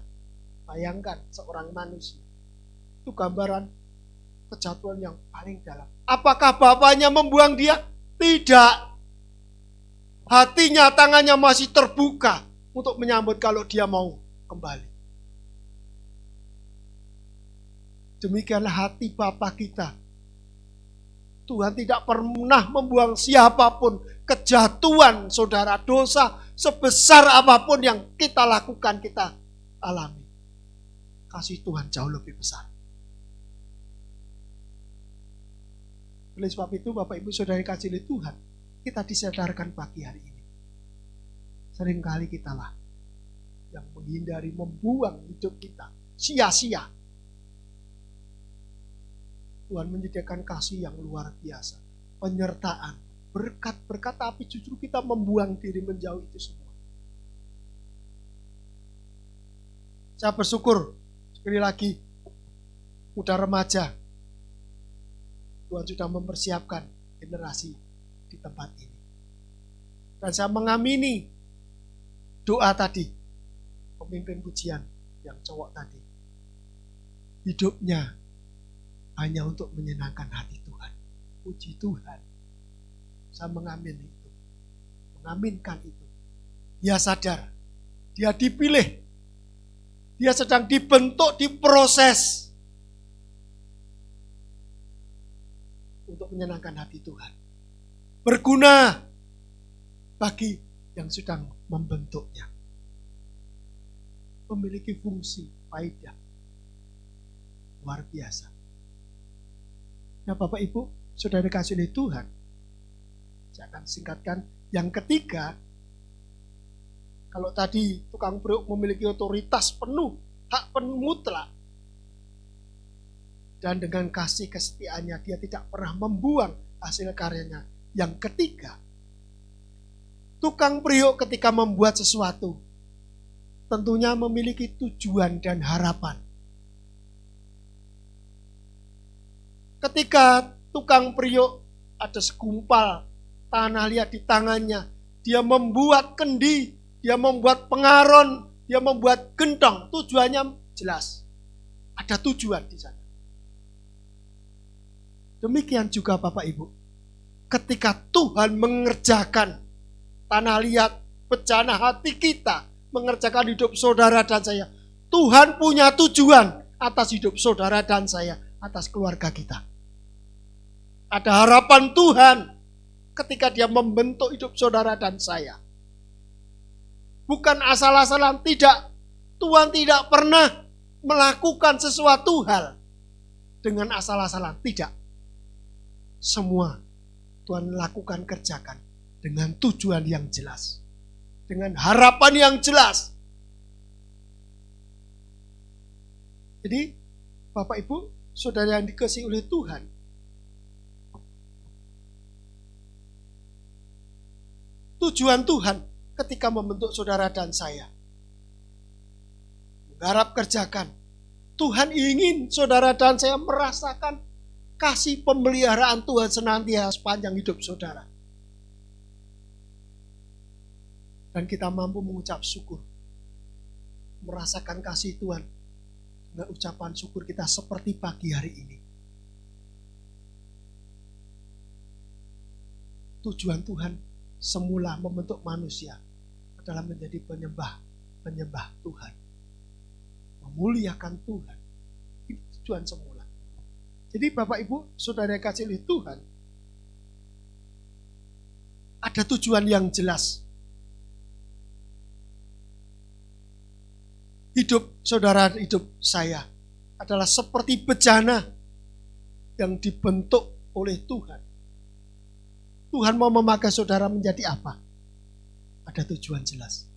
[SPEAKER 2] Bayangkan seorang manusia. Itu gambaran kejatuhan yang paling dalam. Apakah bapaknya membuang dia? Tidak. Hatinya, tangannya masih terbuka untuk menyambut kalau dia mau kembali. Demikianlah hati Bapa kita. Tuhan tidak pernah membuang siapapun. Kejatuhan saudara, dosa sebesar apapun yang kita lakukan, kita alami. Kasih Tuhan jauh lebih besar. Oleh sebab itu Bapak Ibu Saudara kasih oleh Tuhan, kita disadarkan pagi hari ini. Seringkali kitalah yang menghindari membuang hidup kita sia-sia. Tuhan menyediakan kasih yang luar biasa, penyertaan, berkat-berkat, tapi justru kita membuang diri menjauh itu semua. Saya bersyukur sekali lagi muda remaja, Tuhan sudah mempersiapkan generasi di tempat ini. Dan saya mengamini doa tadi, pemimpin pujian yang cowok tadi. Hidupnya hanya untuk menyenangkan hati Tuhan. Puji Tuhan. Saya mengamin itu. Mengaminkan itu. Dia sadar. Dia dipilih. Dia sedang dibentuk, diproses. Untuk menyenangkan hati Tuhan. Berguna bagi yang sedang membentuknya. Memiliki fungsi, faedah. Luar biasa. Nah Bapak Ibu, Saudara kasih oleh Tuhan. Saya akan singkatkan. Yang ketiga, kalau tadi tukang priuk memiliki otoritas penuh, hak penuh mutlak. Dan dengan kasih kesetiaannya dia tidak pernah membuang hasil karyanya. Yang ketiga, tukang priuk ketika membuat sesuatu tentunya memiliki tujuan dan harapan. Ketika tukang priuk ada segumpal tanah liat di tangannya. Dia membuat kendi, dia membuat pengaron, dia membuat gentong. Tujuannya jelas. Ada tujuan di sana. Demikian juga Bapak Ibu. Ketika Tuhan mengerjakan tanah liat, bejana hati kita, mengerjakan hidup saudara dan saya, Tuhan punya tujuan atas hidup saudara dan saya, atas keluarga kita. Ada harapan Tuhan ketika dia membentuk hidup saudara dan saya. Bukan asal-asalan, tidak. Tuhan tidak pernah melakukan sesuatu hal dengan asal-asalan, tidak. Semua Tuhan lakukan, kerjakan dengan tujuan yang jelas, dengan harapan yang jelas. Jadi Bapak Ibu, saudara yang dikasihi oleh Tuhan, tujuan Tuhan ketika membentuk saudara dan saya, menggarap, kerjakan. Tuhan ingin saudara dan saya merasakan kasih pemeliharaan Tuhan senantiasa sepanjang hidup saudara. Dan kita mampu mengucap syukur, merasakan kasih Tuhan dengan ucapan syukur kita seperti pagi hari ini. Tujuan Tuhan semula membentuk manusia adalah menjadi penyembah Tuhan, memuliakan Tuhan. Itu tujuan semula. Jadi Bapak Ibu, saudara yang kasih oleh Tuhan, ada tujuan yang jelas. Hidup saudara, hidup saya adalah seperti bejana yang dibentuk oleh Tuhan. Tuhan mau memakai saudara menjadi apa? Ada tujuan jelas.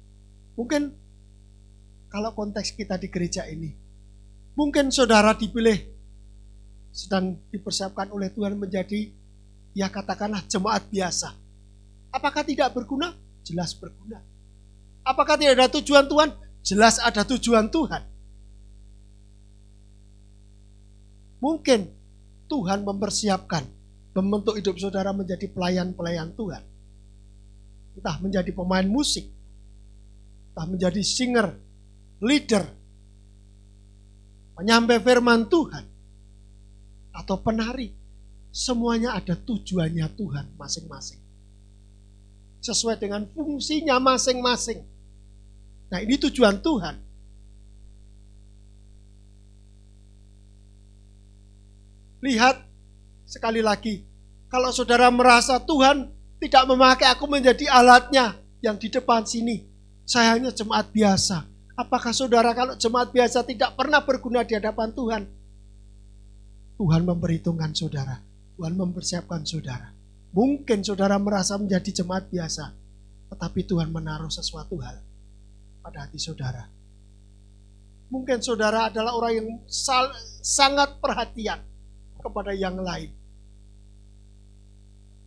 [SPEAKER 2] Mungkin kalau konteks kita di gereja ini, mungkin saudara dipilih, sedang dipersiapkan oleh Tuhan menjadi, ya katakanlah jemaat biasa. Apakah tidak berguna? Jelas berguna. Apakah tidak ada tujuan Tuhan? Jelas ada tujuan Tuhan. Mungkin Tuhan mempersiapkan, membentuk hidup saudara menjadi pelayan-pelayan Tuhan. Entah menjadi pemain musik, entah menjadi singer, leader, penyampai firman Tuhan, atau penari. Semuanya ada tujuannya Tuhan masing-masing, sesuai dengan fungsinya masing-masing. Nah, ini tujuan Tuhan. Lihat sekali lagi, kalau saudara merasa Tuhan tidak memakai aku menjadi alatnya yang di depan sini, saya hanya jemaat biasa. Apakah saudara kalau jemaat biasa tidak pernah berguna di hadapan Tuhan? Tuhan memperhitungkan saudara, Tuhan mempersiapkan saudara. Mungkin saudara merasa menjadi jemaat biasa, tetapi Tuhan menaruh sesuatu hal pada hati saudara. Mungkin saudara adalah orang yang sangat perhatian kepada yang lain.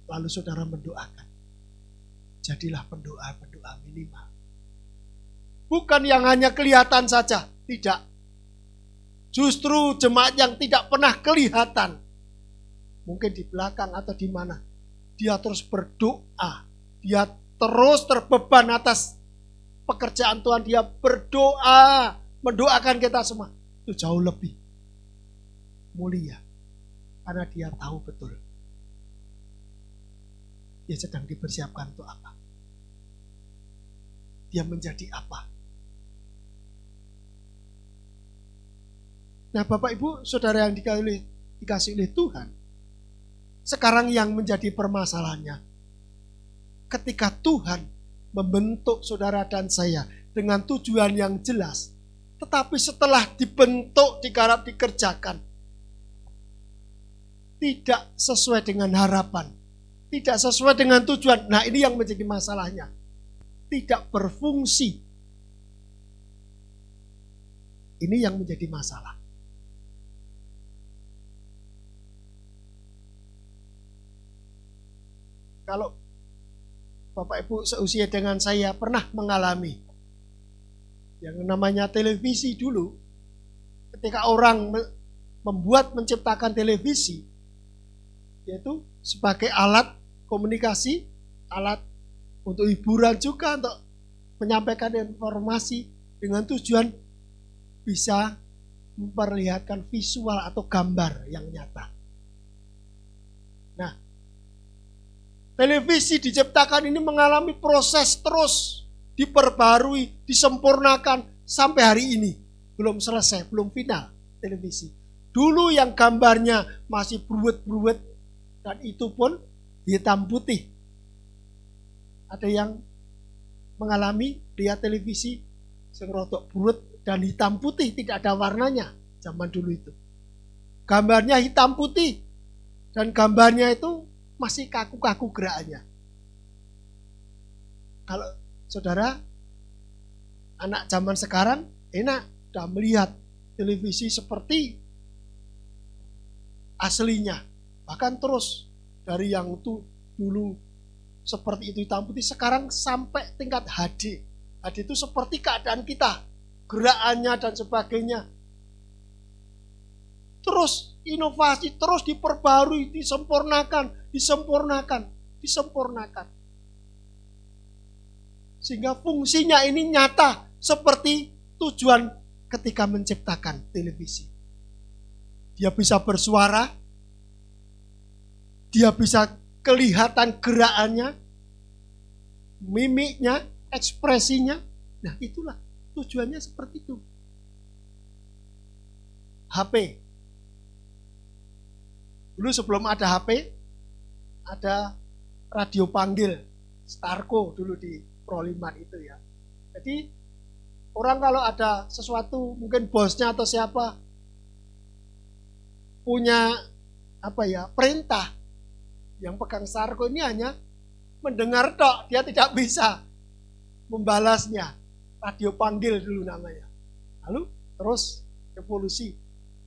[SPEAKER 2] Lalu saudara mendoakan. Jadilah pendoa minimal. Bukan yang hanya kelihatan saja, tidak. Justru jemaat yang tidak pernah kelihatan, mungkin di belakang atau di mana, dia terus berdoa, dia terus terbeban atas pekerjaan Tuhan, dia berdoa, mendoakan kita semua. Itu jauh lebih mulia, karena dia tahu betul dia sedang dipersiapkan untuk apa, dia menjadi apa. Nah Bapak Ibu, saudara yang dikasih oleh Tuhan, sekarang yang menjadi permasalahannya, ketika Tuhan membentuk saudara dan saya dengan tujuan yang jelas, tetapi setelah dibentuk, digarap, dikerjakan, tidak sesuai dengan harapan, tidak sesuai dengan tujuan. Nah ini yang menjadi masalahnya, tidak berfungsi. Ini yang menjadi masalah. Kalau Bapak Ibu seusia dengan saya pernah mengalami yang namanya televisi dulu, ketika orang menciptakan televisi, yaitu sebagai alat komunikasi, alat untuk hiburan juga, untuk menyampaikan informasi dengan tujuan bisa memperlihatkan visual atau gambar yang nyata. Nah, televisi diciptakan ini mengalami proses terus diperbarui, disempurnakan sampai hari ini. Belum selesai, belum final televisi. Dulu yang gambarnya masih bruwet-bruwet dan itu pun hitam putih. Ada yang mengalami lihat televisi sing rodok bruwet dan hitam putih, tidak ada warnanya zaman dulu itu. Gambarnya hitam putih dan gambarnya itu masih kaku-kaku gerakannya. Kalau saudara anak zaman sekarang enak sudah melihat televisi seperti aslinya, bahkan terus dari yang itu dulu seperti itu hitam putih sekarang sampai tingkat HD. HD itu seperti keadaan kita, gerakannya dan sebagainya. Terus inovasi, terus diperbarui, disempurnakan. Sehingga fungsinya ini nyata seperti tujuan ketika menciptakan televisi. Dia bisa bersuara, dia bisa kelihatan gerakannya, mimiknya, ekspresinya. Nah, itulah tujuannya seperti itu. HP. Dulu sebelum ada HP, ada radio panggil, Starco dulu di Proliman itu ya. Jadi orang kalau ada sesuatu, mungkin bosnya atau siapa punya perintah, yang pegang Starco ini hanya mendengar tok, dia tidak bisa membalasnya. Radio panggil dulu namanya. Lalu terus evolusi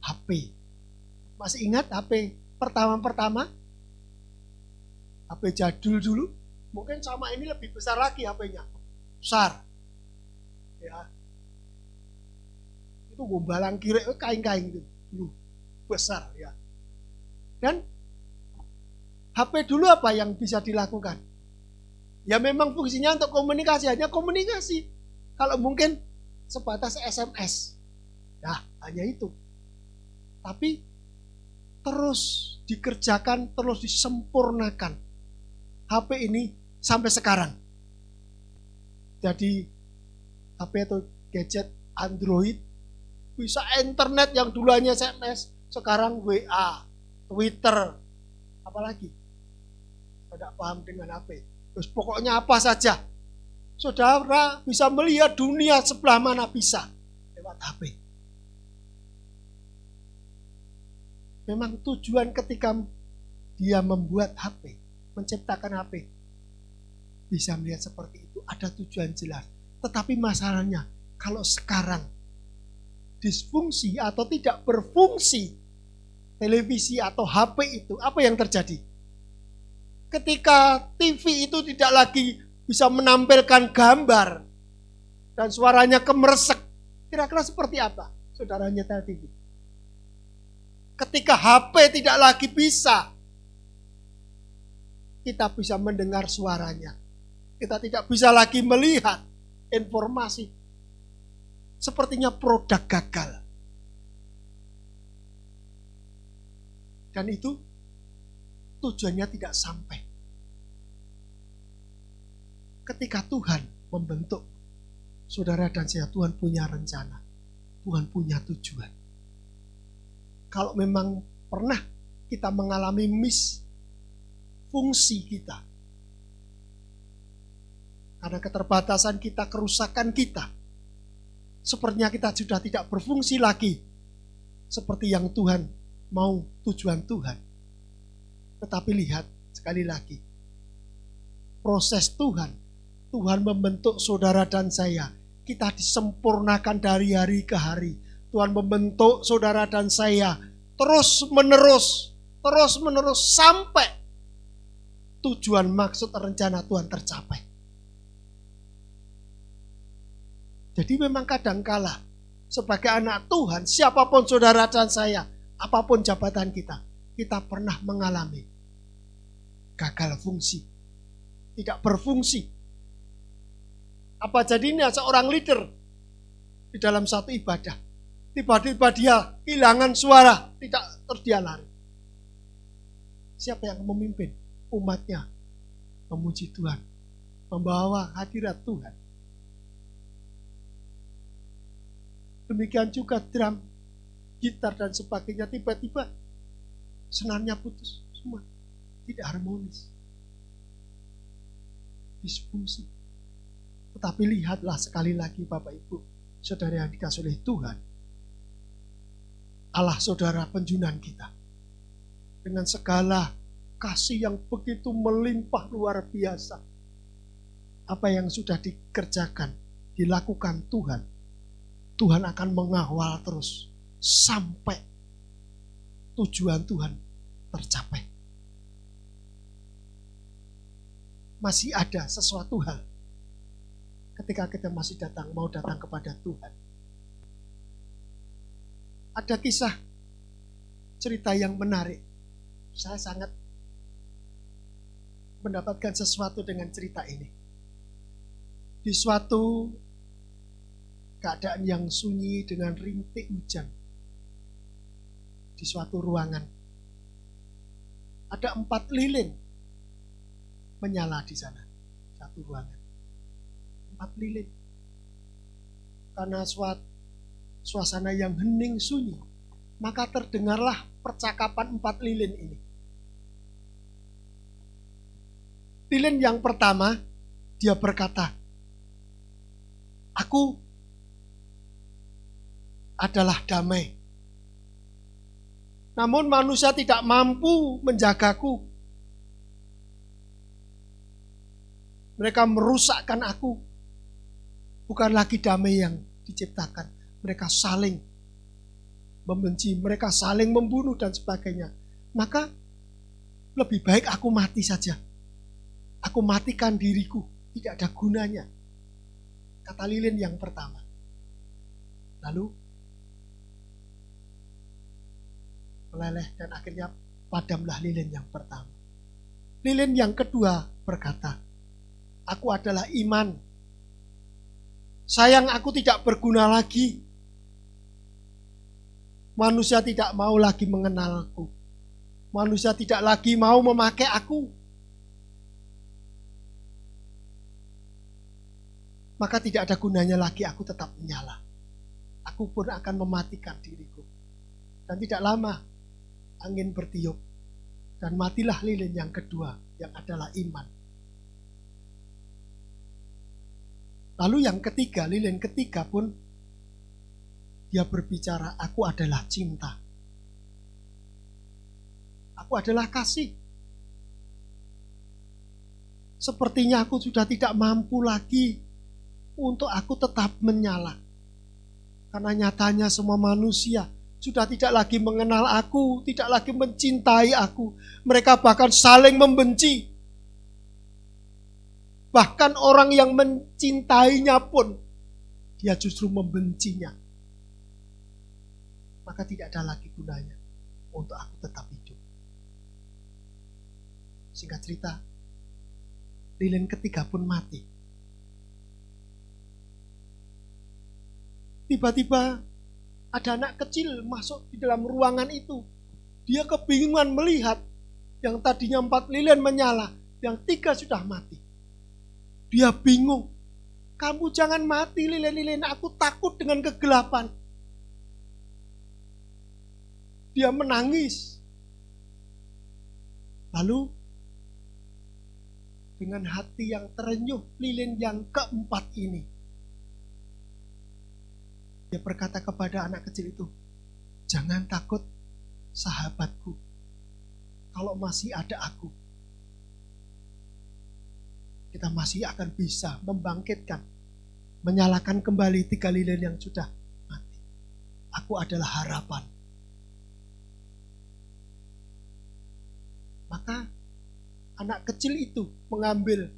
[SPEAKER 2] HP. Masih ingat HP pertama? HP jadul dulu, mungkin sama ini lebih besar lagi HP-nya. Besar. Ya. Itu gombalang kiri, kain-kain itu dulu. Besar ya. Dan HP dulu apa yang bisa dilakukan? Ya memang fungsinya untuk komunikasi, hanya komunikasi. Kalau mungkin sebatas SMS. Nah, hanya itu. Tapi terus dikerjakan, terus disempurnakan. HP ini sampai sekarang. Jadi HP atau gadget Android bisa internet yang dulu hanya SMS, sekarang WA, Twitter, apalagi. Tidak paham dengan HP. Terus pokoknya apa saja. Saudara bisa melihat dunia sebelah mana bisa lewat HP. Memang tujuan ketika dia membuat HP, menciptakan HP, bisa melihat seperti itu, ada tujuan jelas. Tetapi masalahnya, kalau sekarang disfungsi atau tidak berfungsi televisi atau HP itu, apa yang terjadi? Ketika TV itu tidak lagi bisa menampilkan gambar dan suaranya kemeresek, kira-kira seperti apa saudara nyetel TV? Ketika HP tidak lagi bisa, kita bisa mendengar suaranya. Kita tidak bisa lagi melihat informasi. Sepertinya produk gagal. Dan itu tujuannya tidak sampai. Ketika Tuhan membentuk saudara dan saya, Tuhan punya rencana. Tuhan punya tujuan. Kalau memang pernah kita mengalami fungsi kita, karena keterbatasan kita, kerusakan kita, sepertinya kita sudah tidak berfungsi lagi seperti yang Tuhan mau, tujuan Tuhan. Tetapi lihat sekali lagi, proses Tuhan membentuk saudara dan saya, kita disempurnakan dari hari ke hari. Tuhan membentuk saudara dan saya terus menerus sampai tujuan, maksud, rencana Tuhan tercapai. Jadi memang kadangkala sebagai anak Tuhan, siapapun saudara dan saya, apapun jabatan kita, kita pernah mengalami gagal fungsi. tidak berfungsi. Apa jadinya seorang leader di dalam satu ibadah? Tiba-tiba dia kehilangan suara, terus dia lari. Siapa yang memimpin umatnya memuji Tuhan, membawa hadirat Tuhan? Demikian juga drum, gitar dan sebagainya, tiba-tiba senarnya putus semua, tidak harmonis, disfungsi. Tetapi lihatlah sekali lagi Bapak Ibu, saudara yang dikasihi oleh Tuhan, Allah saudara penjunan kita, dengan segala kasih yang begitu melimpah luar biasa, apa yang sudah dikerjakan, dilakukan Tuhan, Tuhan akan mengawal terus sampai tujuan Tuhan tercapai. Masih ada sesuatu hal ketika kita masih mau datang kepada Tuhan. Ada kisah cerita yang menarik. Saya sangat mendapatkan sesuatu dengan cerita ini. Di suatu keadaan yang sunyi dengan rintik hujan, di suatu ruangan ada 4 lilin menyala di sana. Satu ruangan 4 lilin. Karena suasana yang hening sunyi, maka terdengarlah percakapan 4 lilin ini. Lilin yang pertama, dia berkata, "Aku adalah damai. Namun manusia tidak mampu menjagaku. Mereka merusakkan aku. Bukan lagi damai yang diciptakan. Mereka saling membenci, mereka saling membunuh dan sebagainya. Maka lebih baik aku mati saja. Aku matikan diriku, tidak ada gunanya." Kata lilin yang pertama. Lalu meleleh dan akhirnya padamlah lilin yang pertama. Lilin yang kedua berkata, "Aku adalah iman. Sayang aku tidak berguna lagi. Manusia tidak mau lagi mengenalku. Manusia tidak lagi mau memakai aku. Maka tidak ada gunanya lagi aku tetap menyala. Aku pun akan mematikan diriku." Dan tidak lama angin bertiup dan matilah lilin yang kedua yang adalah iman. Lalu yang ketiga, lilin ketiga pun dia berbicara, "Aku adalah cinta. Aku adalah kasih. Sepertinya aku sudah tidak mampu lagi untuk aku tetap menyala. Karena nyatanya semua manusia sudah tidak lagi mengenal aku, tidak lagi mencintai aku. Mereka bahkan saling membenci. Bahkan orang yang mencintainya pun, dia justru membencinya. Maka tidak ada lagi gunanya untuk aku tetap hidup." Singkat cerita, lilin ketiga pun mati. Tiba-tiba ada anak kecil masuk di dalam ruangan itu. Dia kebingungan melihat yang tadinya 4 lilin menyala, yang 3 sudah mati. Dia bingung. "Kamu jangan mati lilin-lilin, aku takut dengan kegelapan." Dia menangis. Lalu dengan hati yang terenyuh, lilin yang keempat ini, dia berkata kepada anak kecil itu, "Jangan takut sahabatku, kalau masih ada aku, kita masih akan bisa membangkitkan, menyalakan kembali 3 lilin yang sudah mati. Aku adalah harapan." Maka anak kecil itu mengambil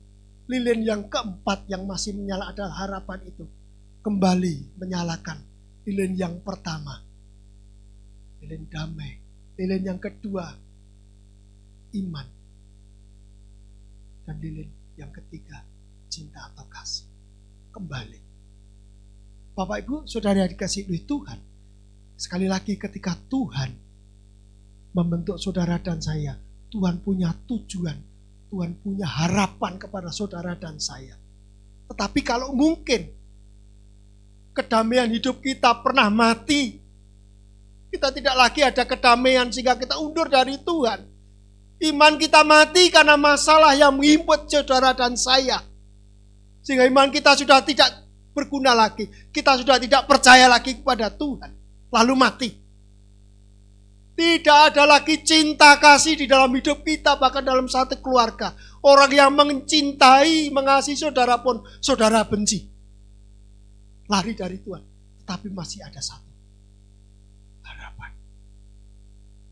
[SPEAKER 2] lilin yang keempat yang masih menyala adalah harapan itu, kembali menyalakan lilin yang pertama, lilin damai. Lilin yang kedua, iman. Dan lilin Yang ketiga, cinta atau kasih. Kembali. Bapak Ibu, saudara dikasih oleh Tuhan. Sekali lagi ketika Tuhan membentuk saudara dan saya, Tuhan punya tujuan, Tuhan punya harapan kepada saudara dan saya. Tetapi kalau mungkin kedamaian hidup kita pernah mati, kita tidak lagi ada kedamaian sehingga kita undur dari Tuhan. Iman kita mati karena masalah yang menghimpit saudara dan saya. Sehingga iman kita sudah tidak berguna lagi. Kita sudah tidak percaya lagi kepada Tuhan. Lalu mati. Tidak ada lagi cinta kasih di dalam hidup kita, bahkan dalam satu keluarga. Orang yang mencintai, mengasihi saudara pun saudara benci. Lari dari Tuhan. Tetapi masih ada satu harapan.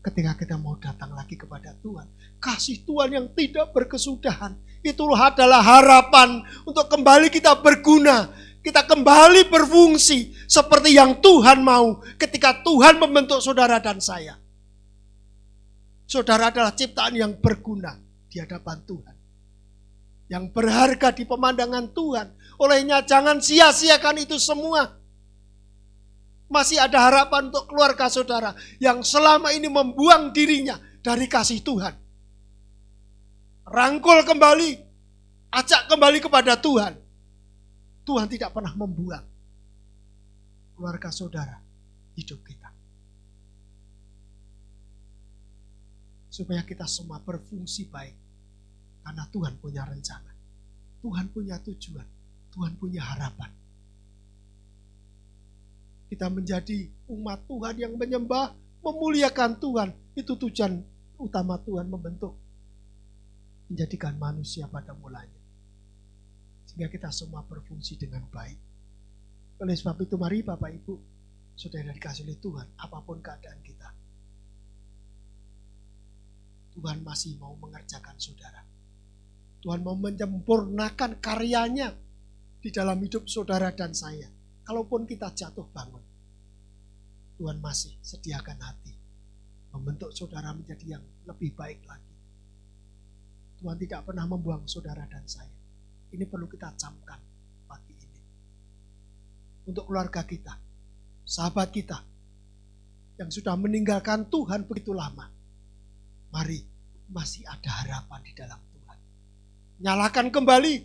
[SPEAKER 2] Ketika kita mau datang lagi kepada Tuhan, kasih Tuhan yang tidak berkesudahan, itulah adalah harapan untuk kembali kita berguna. Kita kembali berfungsi seperti yang Tuhan mau ketika Tuhan membentuk saudara dan saya. Saudara adalah ciptaan yang berguna di hadapan Tuhan. Yang berharga di pemandangan Tuhan. Olehnya jangan sia-siakan itu semua. Masih ada harapan untuk keluarga saudara yang selama ini membuang dirinya dari kasih Tuhan. Rangkul kembali, ajak kembali kepada Tuhan. Tuhan tidak pernah membuang keluarga saudara, hidup kita. Supaya kita semua berfungsi baik. Karena Tuhan punya rencana. Tuhan punya tujuan. Tuhan punya harapan. Kita menjadi umat Tuhan yang menyembah, memuliakan Tuhan. Itu tujuan utama Tuhan membentuk. Menjadikan manusia pada mulanya. Sehingga kita semua berfungsi dengan baik. Oleh sebab itu mari Bapak Ibu, saudara dikasih oleh Tuhan, apapun keadaan kita. Tuhan masih mau mengerjakan saudara. Tuhan mau menyempurnakan karyanya di dalam hidup saudara dan saya. Kalaupun kita jatuh bangun, Tuhan masih sediakan hati membentuk saudara menjadi yang lebih baik lagi. Tuhan tidak pernah membuang saudara dan saya. Ini perlu kita camkan pagi ini. Untuk keluarga kita, sahabat kita yang sudah meninggalkan Tuhan begitu lama. Mari, masih ada harapan di dalam Tuhan. Nyalakan kembali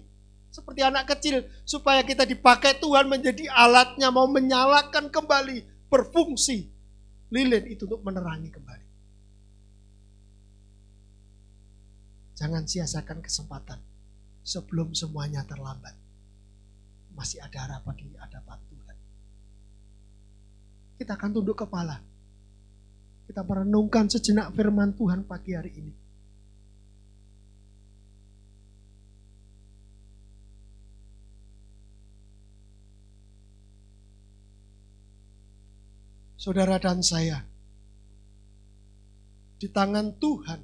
[SPEAKER 2] seperti anak kecil supaya kita dipakai Tuhan menjadi alatnya, mau menyalakan kembali, berfungsi. Lilin itu untuk menerangi kembali. Jangan sia-siakan kesempatan sebelum semuanya terlambat. Masih ada harapan di hadapan Tuhan. Kita akan tunduk kepala. Kita merenungkan sejenak firman Tuhan pagi hari ini. Saudara dan saya, di tangan Tuhan,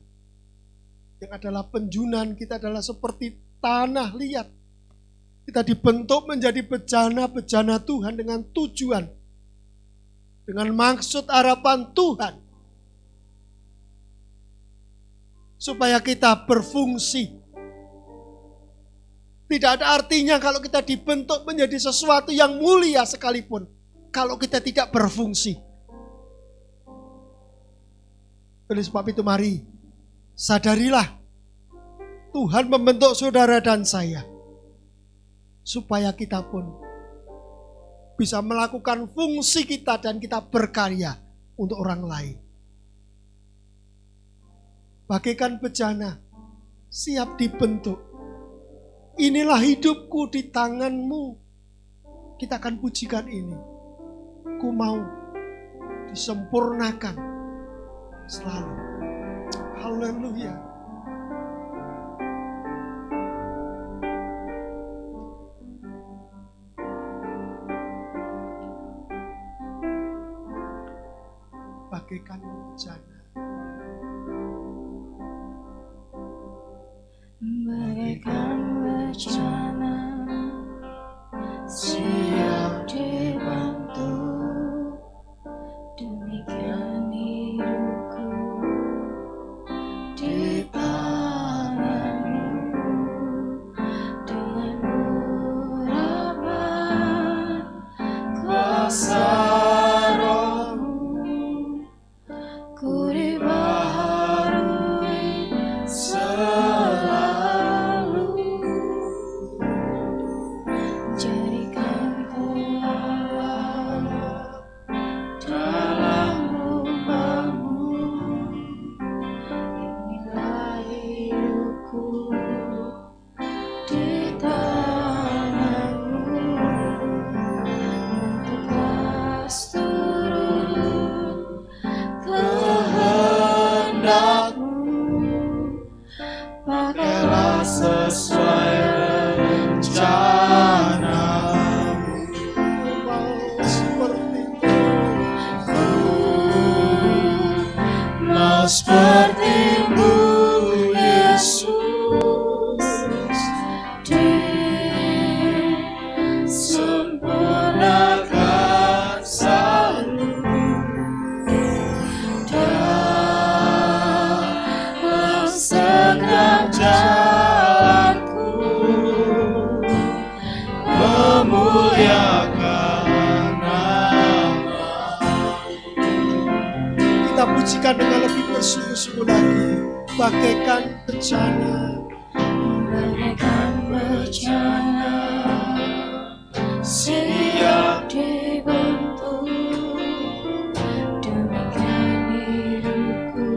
[SPEAKER 2] yang adalah penjunan kita adalah seperti tanah liat. Kita dibentuk menjadi bejana-bejana Tuhan dengan tujuan, dengan maksud harapan Tuhan. Supaya kita berfungsi. Tidak ada artinya kalau kita dibentuk menjadi sesuatu yang mulia sekalipun, kalau kita tidak berfungsi. Oleh sebab itu mari, sadarilah Tuhan membentuk saudara dan saya. Supaya kita pun bisa melakukan fungsi kita dan kita berkarya untuk orang lain. Bagaikan bejana, siap dibentuk. Inilah hidupku di tanganmu. Kita akan pujikan ini. Ku mau disempurnakan selalu. Haleluya. Bagaikan bejana.
[SPEAKER 3] Bagaikan bejana siap dibantu, demikian hidupku di tanganmu. kuasa Roh-Mu, ku dibaharui selalu. Jadikan ku Allah dalam rumah-Mu, inilah hidupku di tangan-Mu. Bentuklah seturut kehendak-Mu, pakailah sesuai rencana-Mu.
[SPEAKER 2] Mau seperti-Mu,
[SPEAKER 3] Yesus, disempurnakan selalu dalam segenap jalanku, memuliakan
[SPEAKER 2] kita pujikan dengan lebih bersungguh-sungguh lagi. Bagaikan bencana,
[SPEAKER 3] bagaikan bencana siap dibentuk, demikian hidupku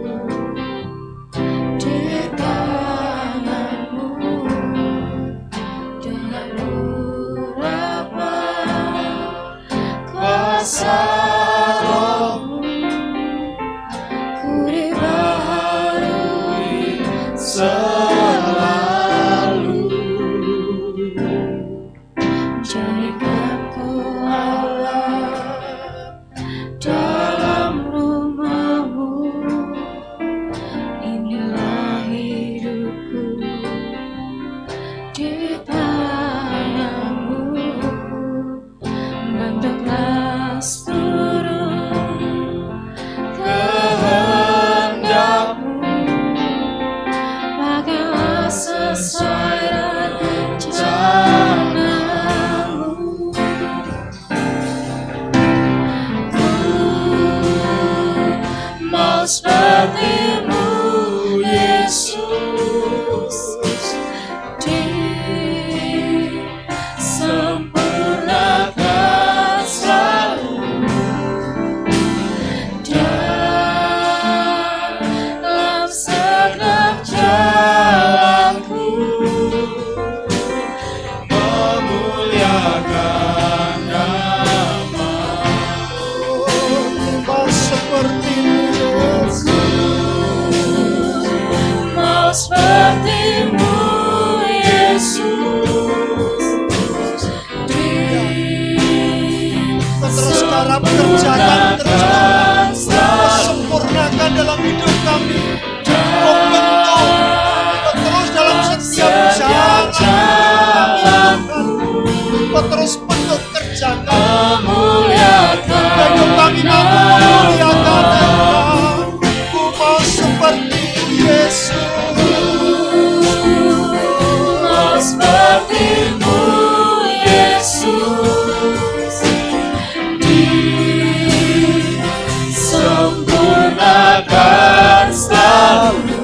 [SPEAKER 3] di tangan-Mu. Dengan urapan kuasa Roh-Mu, ku dibaharui selalu. Jadikan ku Allah dalam rumah-Mu, inilah hidupku di tangan-Mu. Bentuklah seturut kehendak-Mu, pakailah sesuai rencana-Mu. Ku mau seperti-Mu, Yesus, disempurnakan selalu dalam segenap jalanku, memuliakan nama-Mu.
[SPEAKER 2] mau seperti-Mu, Yesus.
[SPEAKER 3] Mau seperti-Mu, Yesus,
[SPEAKER 2] Terus garap kerjakan terus sempurnakan dalam hidup kami. Kau bentuk terus dalam setiap jalan kami. Kau terus bentuk kerjakan hidup kami mampu memuliakan Engkau. Ku mau seperti-Mu, Yesus.
[SPEAKER 3] mau seperti-Mu, Yesus, disempurnakan selalu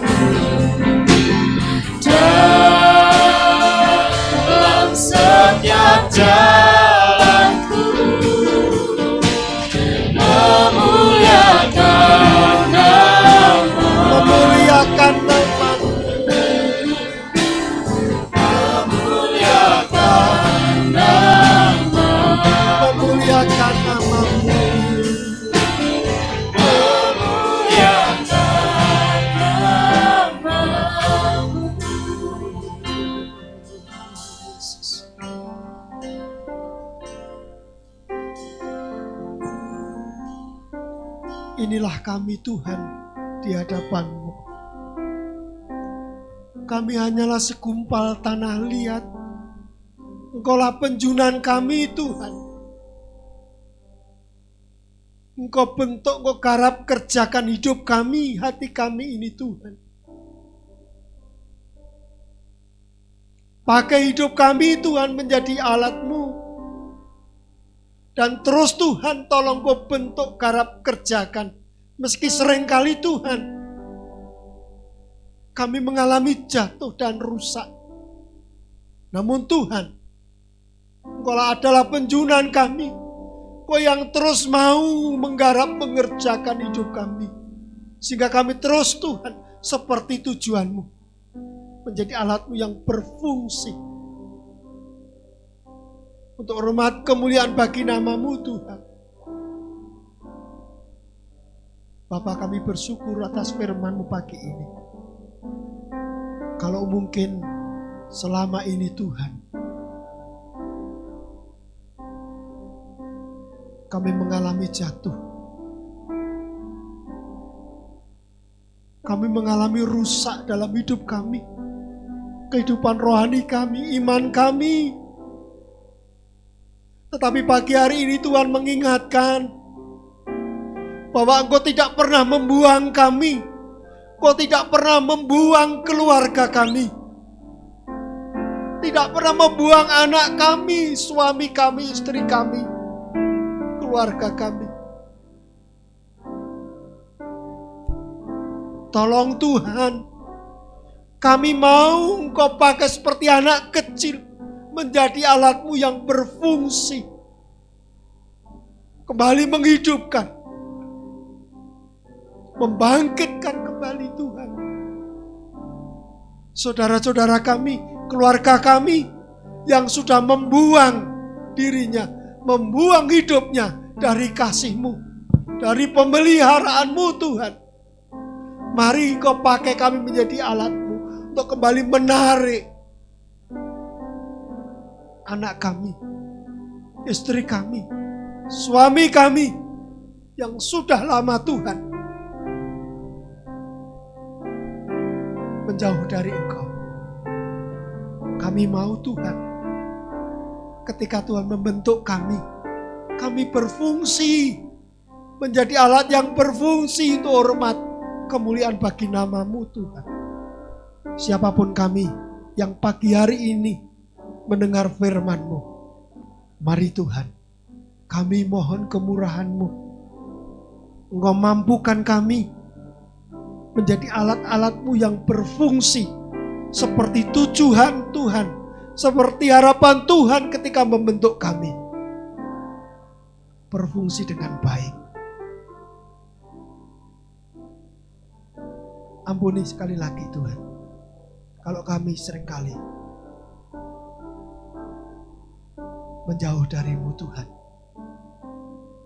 [SPEAKER 3] dalam setiap jalanku, memuliakan nama-Mu.
[SPEAKER 2] Memuliakan nama-Mu.
[SPEAKER 3] Memuliakan nama-Mu.
[SPEAKER 2] Memuliakan nama-Mu. Inilah kami Tuhan di hadapan-Mu. Kami hanyalah segumpal tanah liat. Engkaulah penjunan kami Tuhan. Engkau bentuk, Engkau garap kerjakan hidup kami, hati kami ini Tuhan. Pakai hidup kami Tuhan menjadi alat-Mu. Dan terus Tuhan tolong Kau bentuk, garap, kerjakan. Meski seringkali Tuhan kami mengalami jatuh dan rusak. Namun Tuhan, Engkau adalah penjunan kami. Kau yang terus mau menggarap, mengerjakan hidup kami. Sehingga kami terus Tuhan seperti tujuanmu. Menjadi alatmu yang berfungsi. Untuk hormat kemuliaan bagi namamu Tuhan. Bapa, kami bersyukur atas firman-Mu pagi ini. Kalau mungkin selama ini Tuhan, kami mengalami jatuh. Kami mengalami rusak dalam hidup kami. Kehidupan rohani kami, iman kami. Tetapi pagi hari ini Tuhan mengingatkan bahwa Engkau tidak pernah membuang kami. Engkau tidak pernah membuang keluarga kami. Tidak pernah membuang anak kami, suami kami, istri kami, keluarga kami. Tolong Tuhan, kami mau Engkau pakai seperti anak kecil. Menjadi alatmu yang berfungsi. Kembali menghidupkan. Membangkitkan kembali Tuhan. Saudara-saudara kami, keluarga kami yang sudah membuang dirinya, membuang hidupnya dari kasih-Mu, dari pemeliharaanmu Tuhan. Mari Kau pakai kami menjadi alat-Mu untuk kembali menarik anak kami, istri kami, suami kami yang sudah lama Tuhan menjauh dari Engkau. Kami mau Tuhan, ketika Tuhan membentuk kami berfungsi menjadi alat yang berfungsi untuk hormat kemuliaan bagi namamu Tuhan. Siapapun kami yang pagi hari ini mendengar firman-Mu, mari Tuhan, kami mohon kemurahan-Mu. Engkau mampukan kami menjadi alat-alat-Mu yang berfungsi seperti tujuan Tuhan, seperti harapan Tuhan ketika membentuk kami. Berfungsi dengan baik. Ampuni sekali lagi Tuhan, kalau kami seringkali menjauh dari-Mu Tuhan.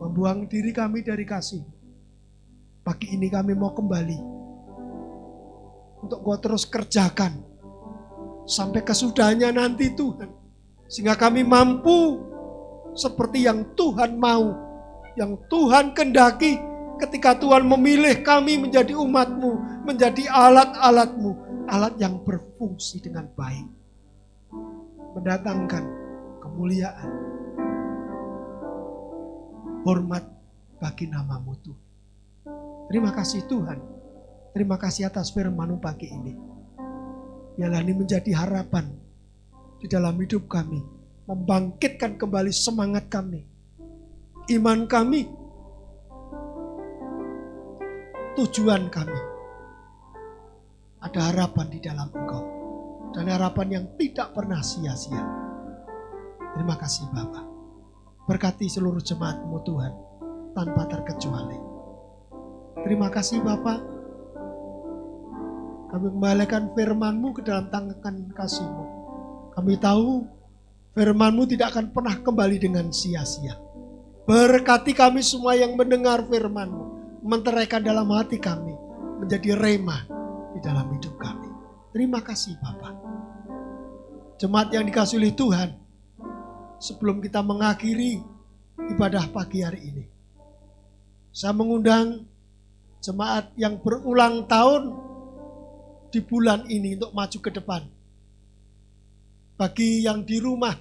[SPEAKER 2] Membuang diri kami dari kasih. Pagi ini kami mau kembali. Untuk Kau terus kerjakan. Sampai kesudahnya nanti Tuhan. Sehingga kami mampu seperti yang Tuhan mau. Yang Tuhan kendaki ketika Tuhan memilih kami menjadi umat-Mu. Menjadi alat-alat-Mu. Alat yang berfungsi dengan baik. Mendatangkan kemuliaan, hormat bagi namamu Tuhan. Terima kasih Tuhan. Terima kasih atas firman-Mu pagi ini. Biarlah ini menjadi harapan di dalam hidup kami. Membangkitkan kembali semangat kami. Iman kami. Tujuan kami. Ada harapan di dalam Engkau. Dan harapan yang tidak pernah sia-sia. Terima kasih Bapa. Berkati seluruh jemaat-Mu Tuhan tanpa terkecuali. Terima kasih Bapa. Kami kembalikan firman-Mu ke dalam tangan kasih-Mu. Kami tahu firman-Mu tidak akan pernah kembali dengan sia-sia. Berkati kami semua yang mendengar firman-Mu. Menteraikan dalam hati kami. Menjadi rema di dalam hidup kami. Terima kasih Bapa. Jemaat yang dikasihi oleh Tuhan. Sebelum kita mengakhiri ibadah pagi hari ini, saya mengundang jemaat yang berulang tahun di bulan ini untuk maju ke depan. Bagi yang di rumah,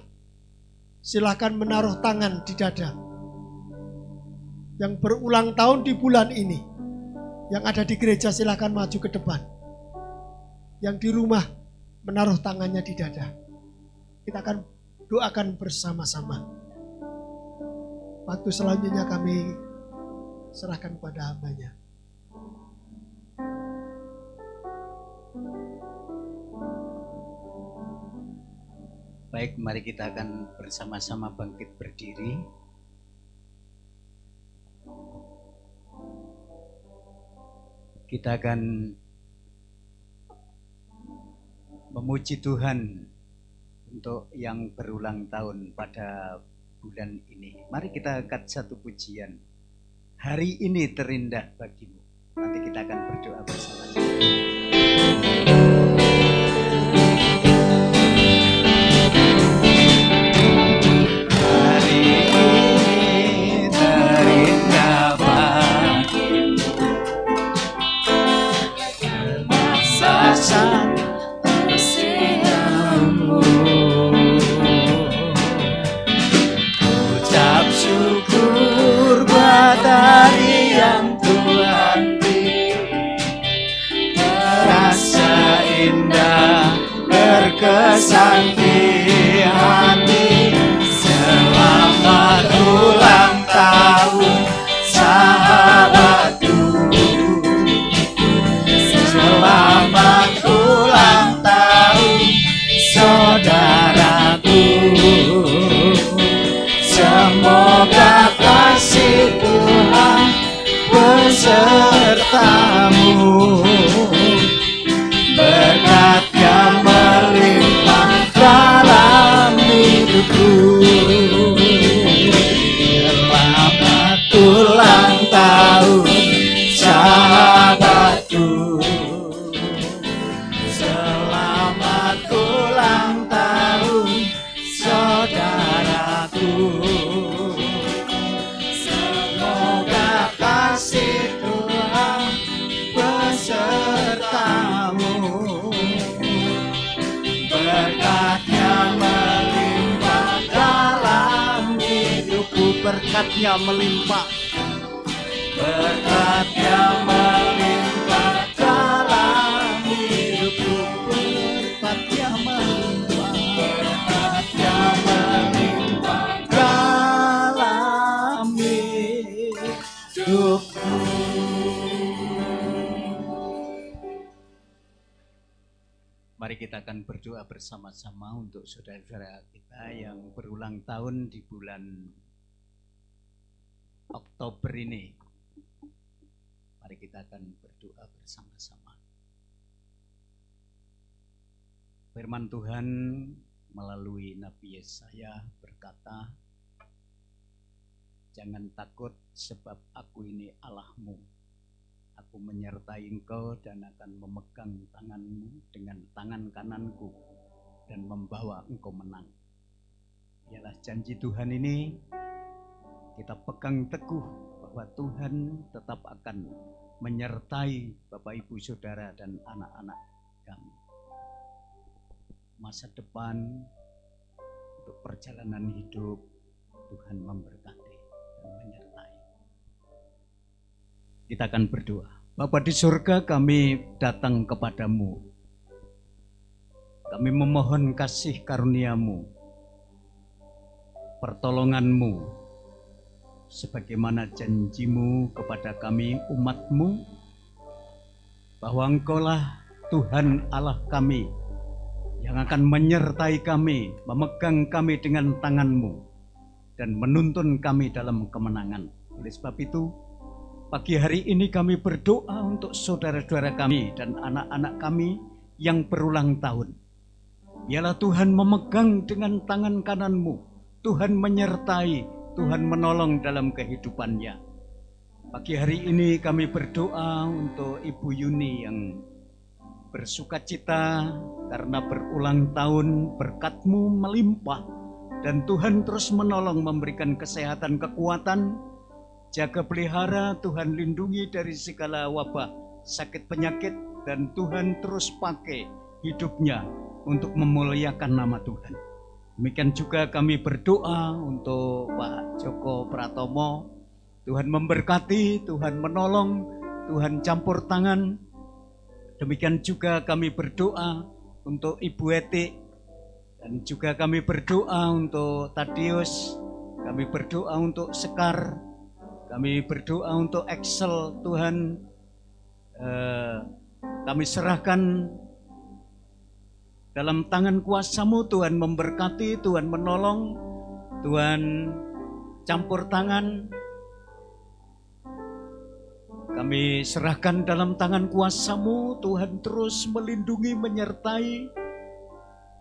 [SPEAKER 2] silakan menaruh tangan di dada. Yang berulang tahun di bulan ini, yang ada di gereja silakan maju ke depan. Yang di rumah menaruh tangannya di dada. Kita akan doakan bersama-sama. Waktu selanjutnya kami serahkan pada hamba-Nya.
[SPEAKER 5] Baik, mari kita akan bersama-sama bangkit berdiri. Kita akan memuji Tuhan untuk yang berulang tahun pada bulan ini. Mari kita angkat satu pujian. Hari ini terindah bagimu. Nanti kita akan berdoa bersama-sama.
[SPEAKER 3] Ucap syukur buat hari yang Tuhan beri, terasa indah berkesan di hati. Selamat ulang tahun sahabatku, selamat ulang tahun saudaraku. Semoga kasih Tuhan besertamu, berkat-Nya melimpah dalam hidupku. Selamat ulang tahun sahabatku, selamat ulang tahun saudaraku. Semoga kasih Tuhan besertamu, berkat-Nya melimpah dalam hidupku.
[SPEAKER 5] Berkat-Nya melimpah,
[SPEAKER 3] berkat-Nya melimpah dalam hidupku.
[SPEAKER 5] berkat-Nya melimpah.
[SPEAKER 3] Berkat-Nya melimpah dalam hidupku.
[SPEAKER 5] Mari kita akan berdoa bersama-sama untuk saudara-saudara kita yang berulang tahun di bulan Oktober ini. Mari kita akan berdoa bersama-sama. Firman Tuhan melalui Nabi Yesaya berkata, "Jangan takut sebab aku ini Allahmu. Aku menyertai engkau dan akan memegang tanganmu dengan tangan kananku dan membawa engkau menang." Ialah janji Tuhan ini kita pegang teguh bahwa Tuhan tetap akan menyertai Bapak Ibu Saudara dan anak-anak kami. Masa depan untuk perjalanan hidup Tuhan memberkati dan menyertai. Kita akan berdoa. Bapa di surga, kami datang kepadamu. Kami memohon kasih karunia-Mu, pertolongan-Mu, sebagaimana janji-Mu kepada kami umat-Mu, bahwa Engkaulah Tuhan Allah kami yang akan menyertai kami, memegang kami dengan tangan-Mu, dan menuntun kami dalam kemenangan. Oleh sebab itu, pagi hari ini kami berdoa untuk saudara-saudara kami dan anak-anak kami yang berulang tahun. Biarlah Tuhan memegang dengan tangan kanan-Mu, Tuhan menyertai, Tuhan menolong dalam kehidupannya. Pagi hari ini kami berdoa untuk Ibu Yuni yang bersukacita karena berulang tahun. Berkat-Mu melimpah dan Tuhan terus menolong, memberikan kesehatan, kekuatan, jaga pelihara, Tuhan lindungi dari segala wabah, sakit penyakit, dan Tuhan terus pakai hidupnya untuk memuliakan nama Tuhan. Demikian juga kami berdoa untuk Pak Joko Pratomo. Tuhan memberkati, Tuhan menolong, Tuhan campur tangan. Demikian juga kami berdoa untuk Ibu Eti, dan juga kami berdoa untuk Tadius, Kami berdoa untuk Sekar, kami berdoa untuk Excel, Tuhan. Kami serahkan dalam tangan kuasa-Mu, Tuhan memberkati, Tuhan menolong, Tuhan campur tangan. Kami serahkan dalam tangan kuasa-Mu, Tuhan terus melindungi, menyertai.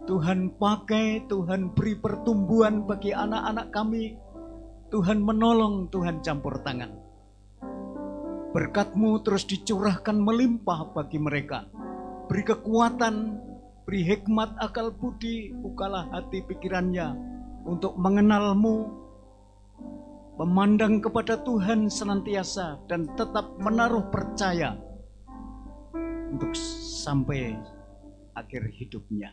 [SPEAKER 5] Tuhan pakai, Tuhan beri pertumbuhan bagi anak-anak kami. Tuhan menolong, Tuhan campur tangan. Berkat-Mu terus dicurahkan melimpah bagi mereka. Beri kekuatan, beri hikmat, akal budi, bukalah hati pikirannya untuk mengenal-Mu, memandang kepada Tuhan senantiasa, dan tetap menaruh percaya untuk sampai akhir hidupnya.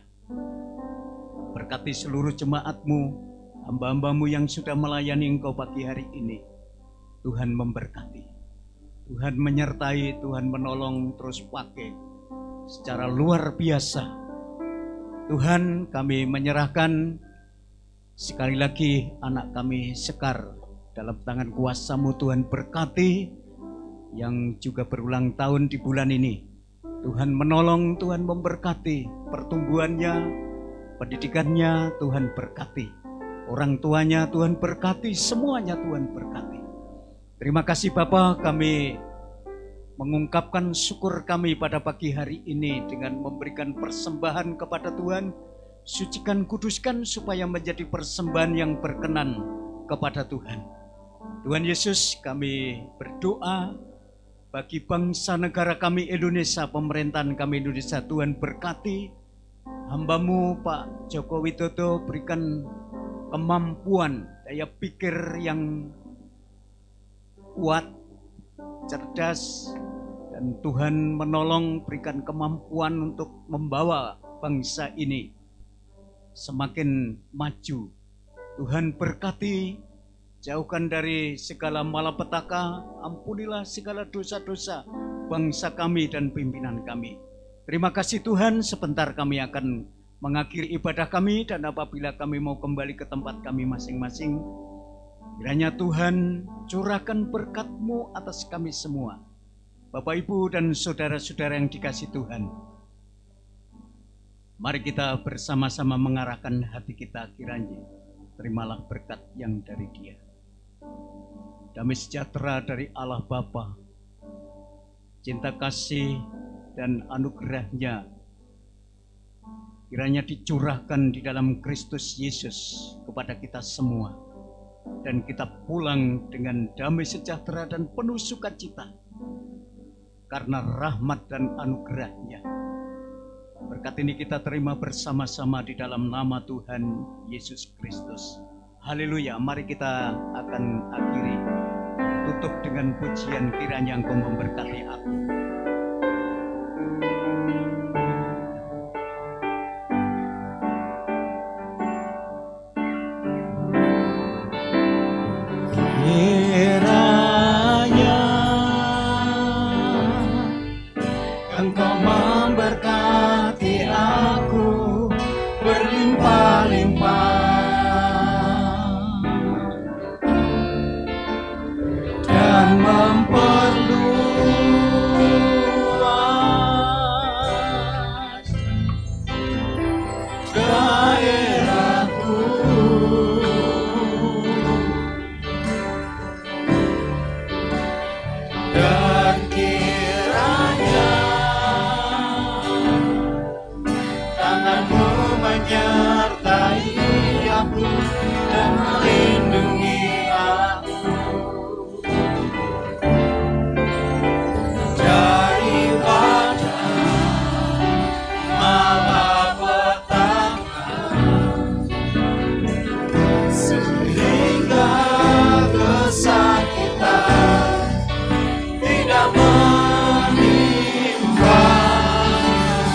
[SPEAKER 5] Berkati seluruh jemaat-Mu, hamba-hamba-Mu yang sudah melayani Engkau pagi hari ini. Tuhan memberkati, Tuhan menyertai, Tuhan menolong, terus pakai secara luar biasa. Tuhan, kami menyerahkan sekali lagi anak kami Sekar dalam tangan kuasa-Mu. Tuhan berkati yang juga berulang tahun di bulan ini. Tuhan menolong, Tuhan memberkati pertumbuhannya, pendidikannya, Tuhan berkati. Orang tuanya Tuhan berkati, semuanya Tuhan berkati. Terima kasih Bapa, kami mengungkapkan syukur kami pada pagi hari ini dengan memberikan persembahan kepada Tuhan. Sucikan, kuduskan supaya menjadi persembahan yang berkenan kepada Tuhan. Tuhan Yesus, kami berdoa bagi bangsa negara kami Indonesia, pemerintahan kami Indonesia. Tuhan berkati hamba-Mu Pak Joko Widodo, berikan kemampuan, daya pikir yang kuat, cerdas, dan Tuhan menolong, berikan kemampuan untuk membawa bangsa ini semakin maju. Tuhan berkati, jauhkan dari segala malapetaka, ampunilah segala dosa-dosa bangsa kami dan pimpinan kami. Terima kasih Tuhan, sebentar kami akan mengakhiri ibadah kami, dan apabila kami mau kembali ke tempat kami masing-masing, kiranya Tuhan curahkan berkat-Mu atas kami semua. Bapak, Ibu, dan saudara-saudara yang dikasihi Tuhan, mari kita bersama-sama mengarahkan hati kita, kiranya terimalah berkat yang dari Dia. Damai sejahtera dari Allah Bapa, cinta kasih dan anugerah-Nya kiranya dicurahkan di dalam Kristus Yesus kepada kita semua, dan kita pulang dengan damai sejahtera dan penuh sukacita karena rahmat dan anugerah-Nya. Berkat ini kita terima bersama-sama di dalam nama Tuhan Yesus Kristus. Haleluya. Mari kita akan akhiri, tutup dengan pujian, kiranya Engkau memberkati aku.
[SPEAKER 3] Kiranya Engkau memberkati aku berlimpah-limpah dan memperluas daerahku. Dan kiranya tangan-Mu menyertai aku dan melindungi aku daripada malapetaka, sehingga kesakitan tidak menimpa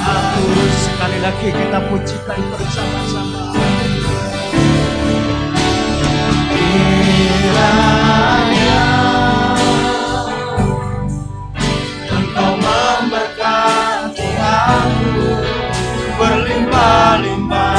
[SPEAKER 3] aku.
[SPEAKER 5] Sekali lagi kita pujikan bersama-sama.
[SPEAKER 3] Kiranya Engkau memberkati aku berlimpah-limpah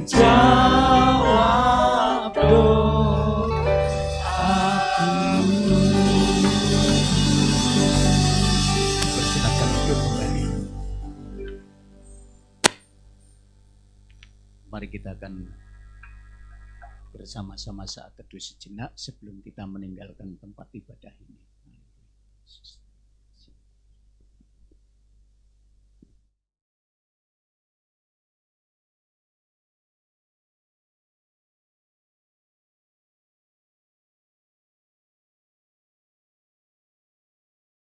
[SPEAKER 3] jawab doaku.
[SPEAKER 5] Persilakan duduk kembali. Mari kita akan bersama-sama saat teduh sejenak sebelum kita meninggalkan tempat ibadah ini.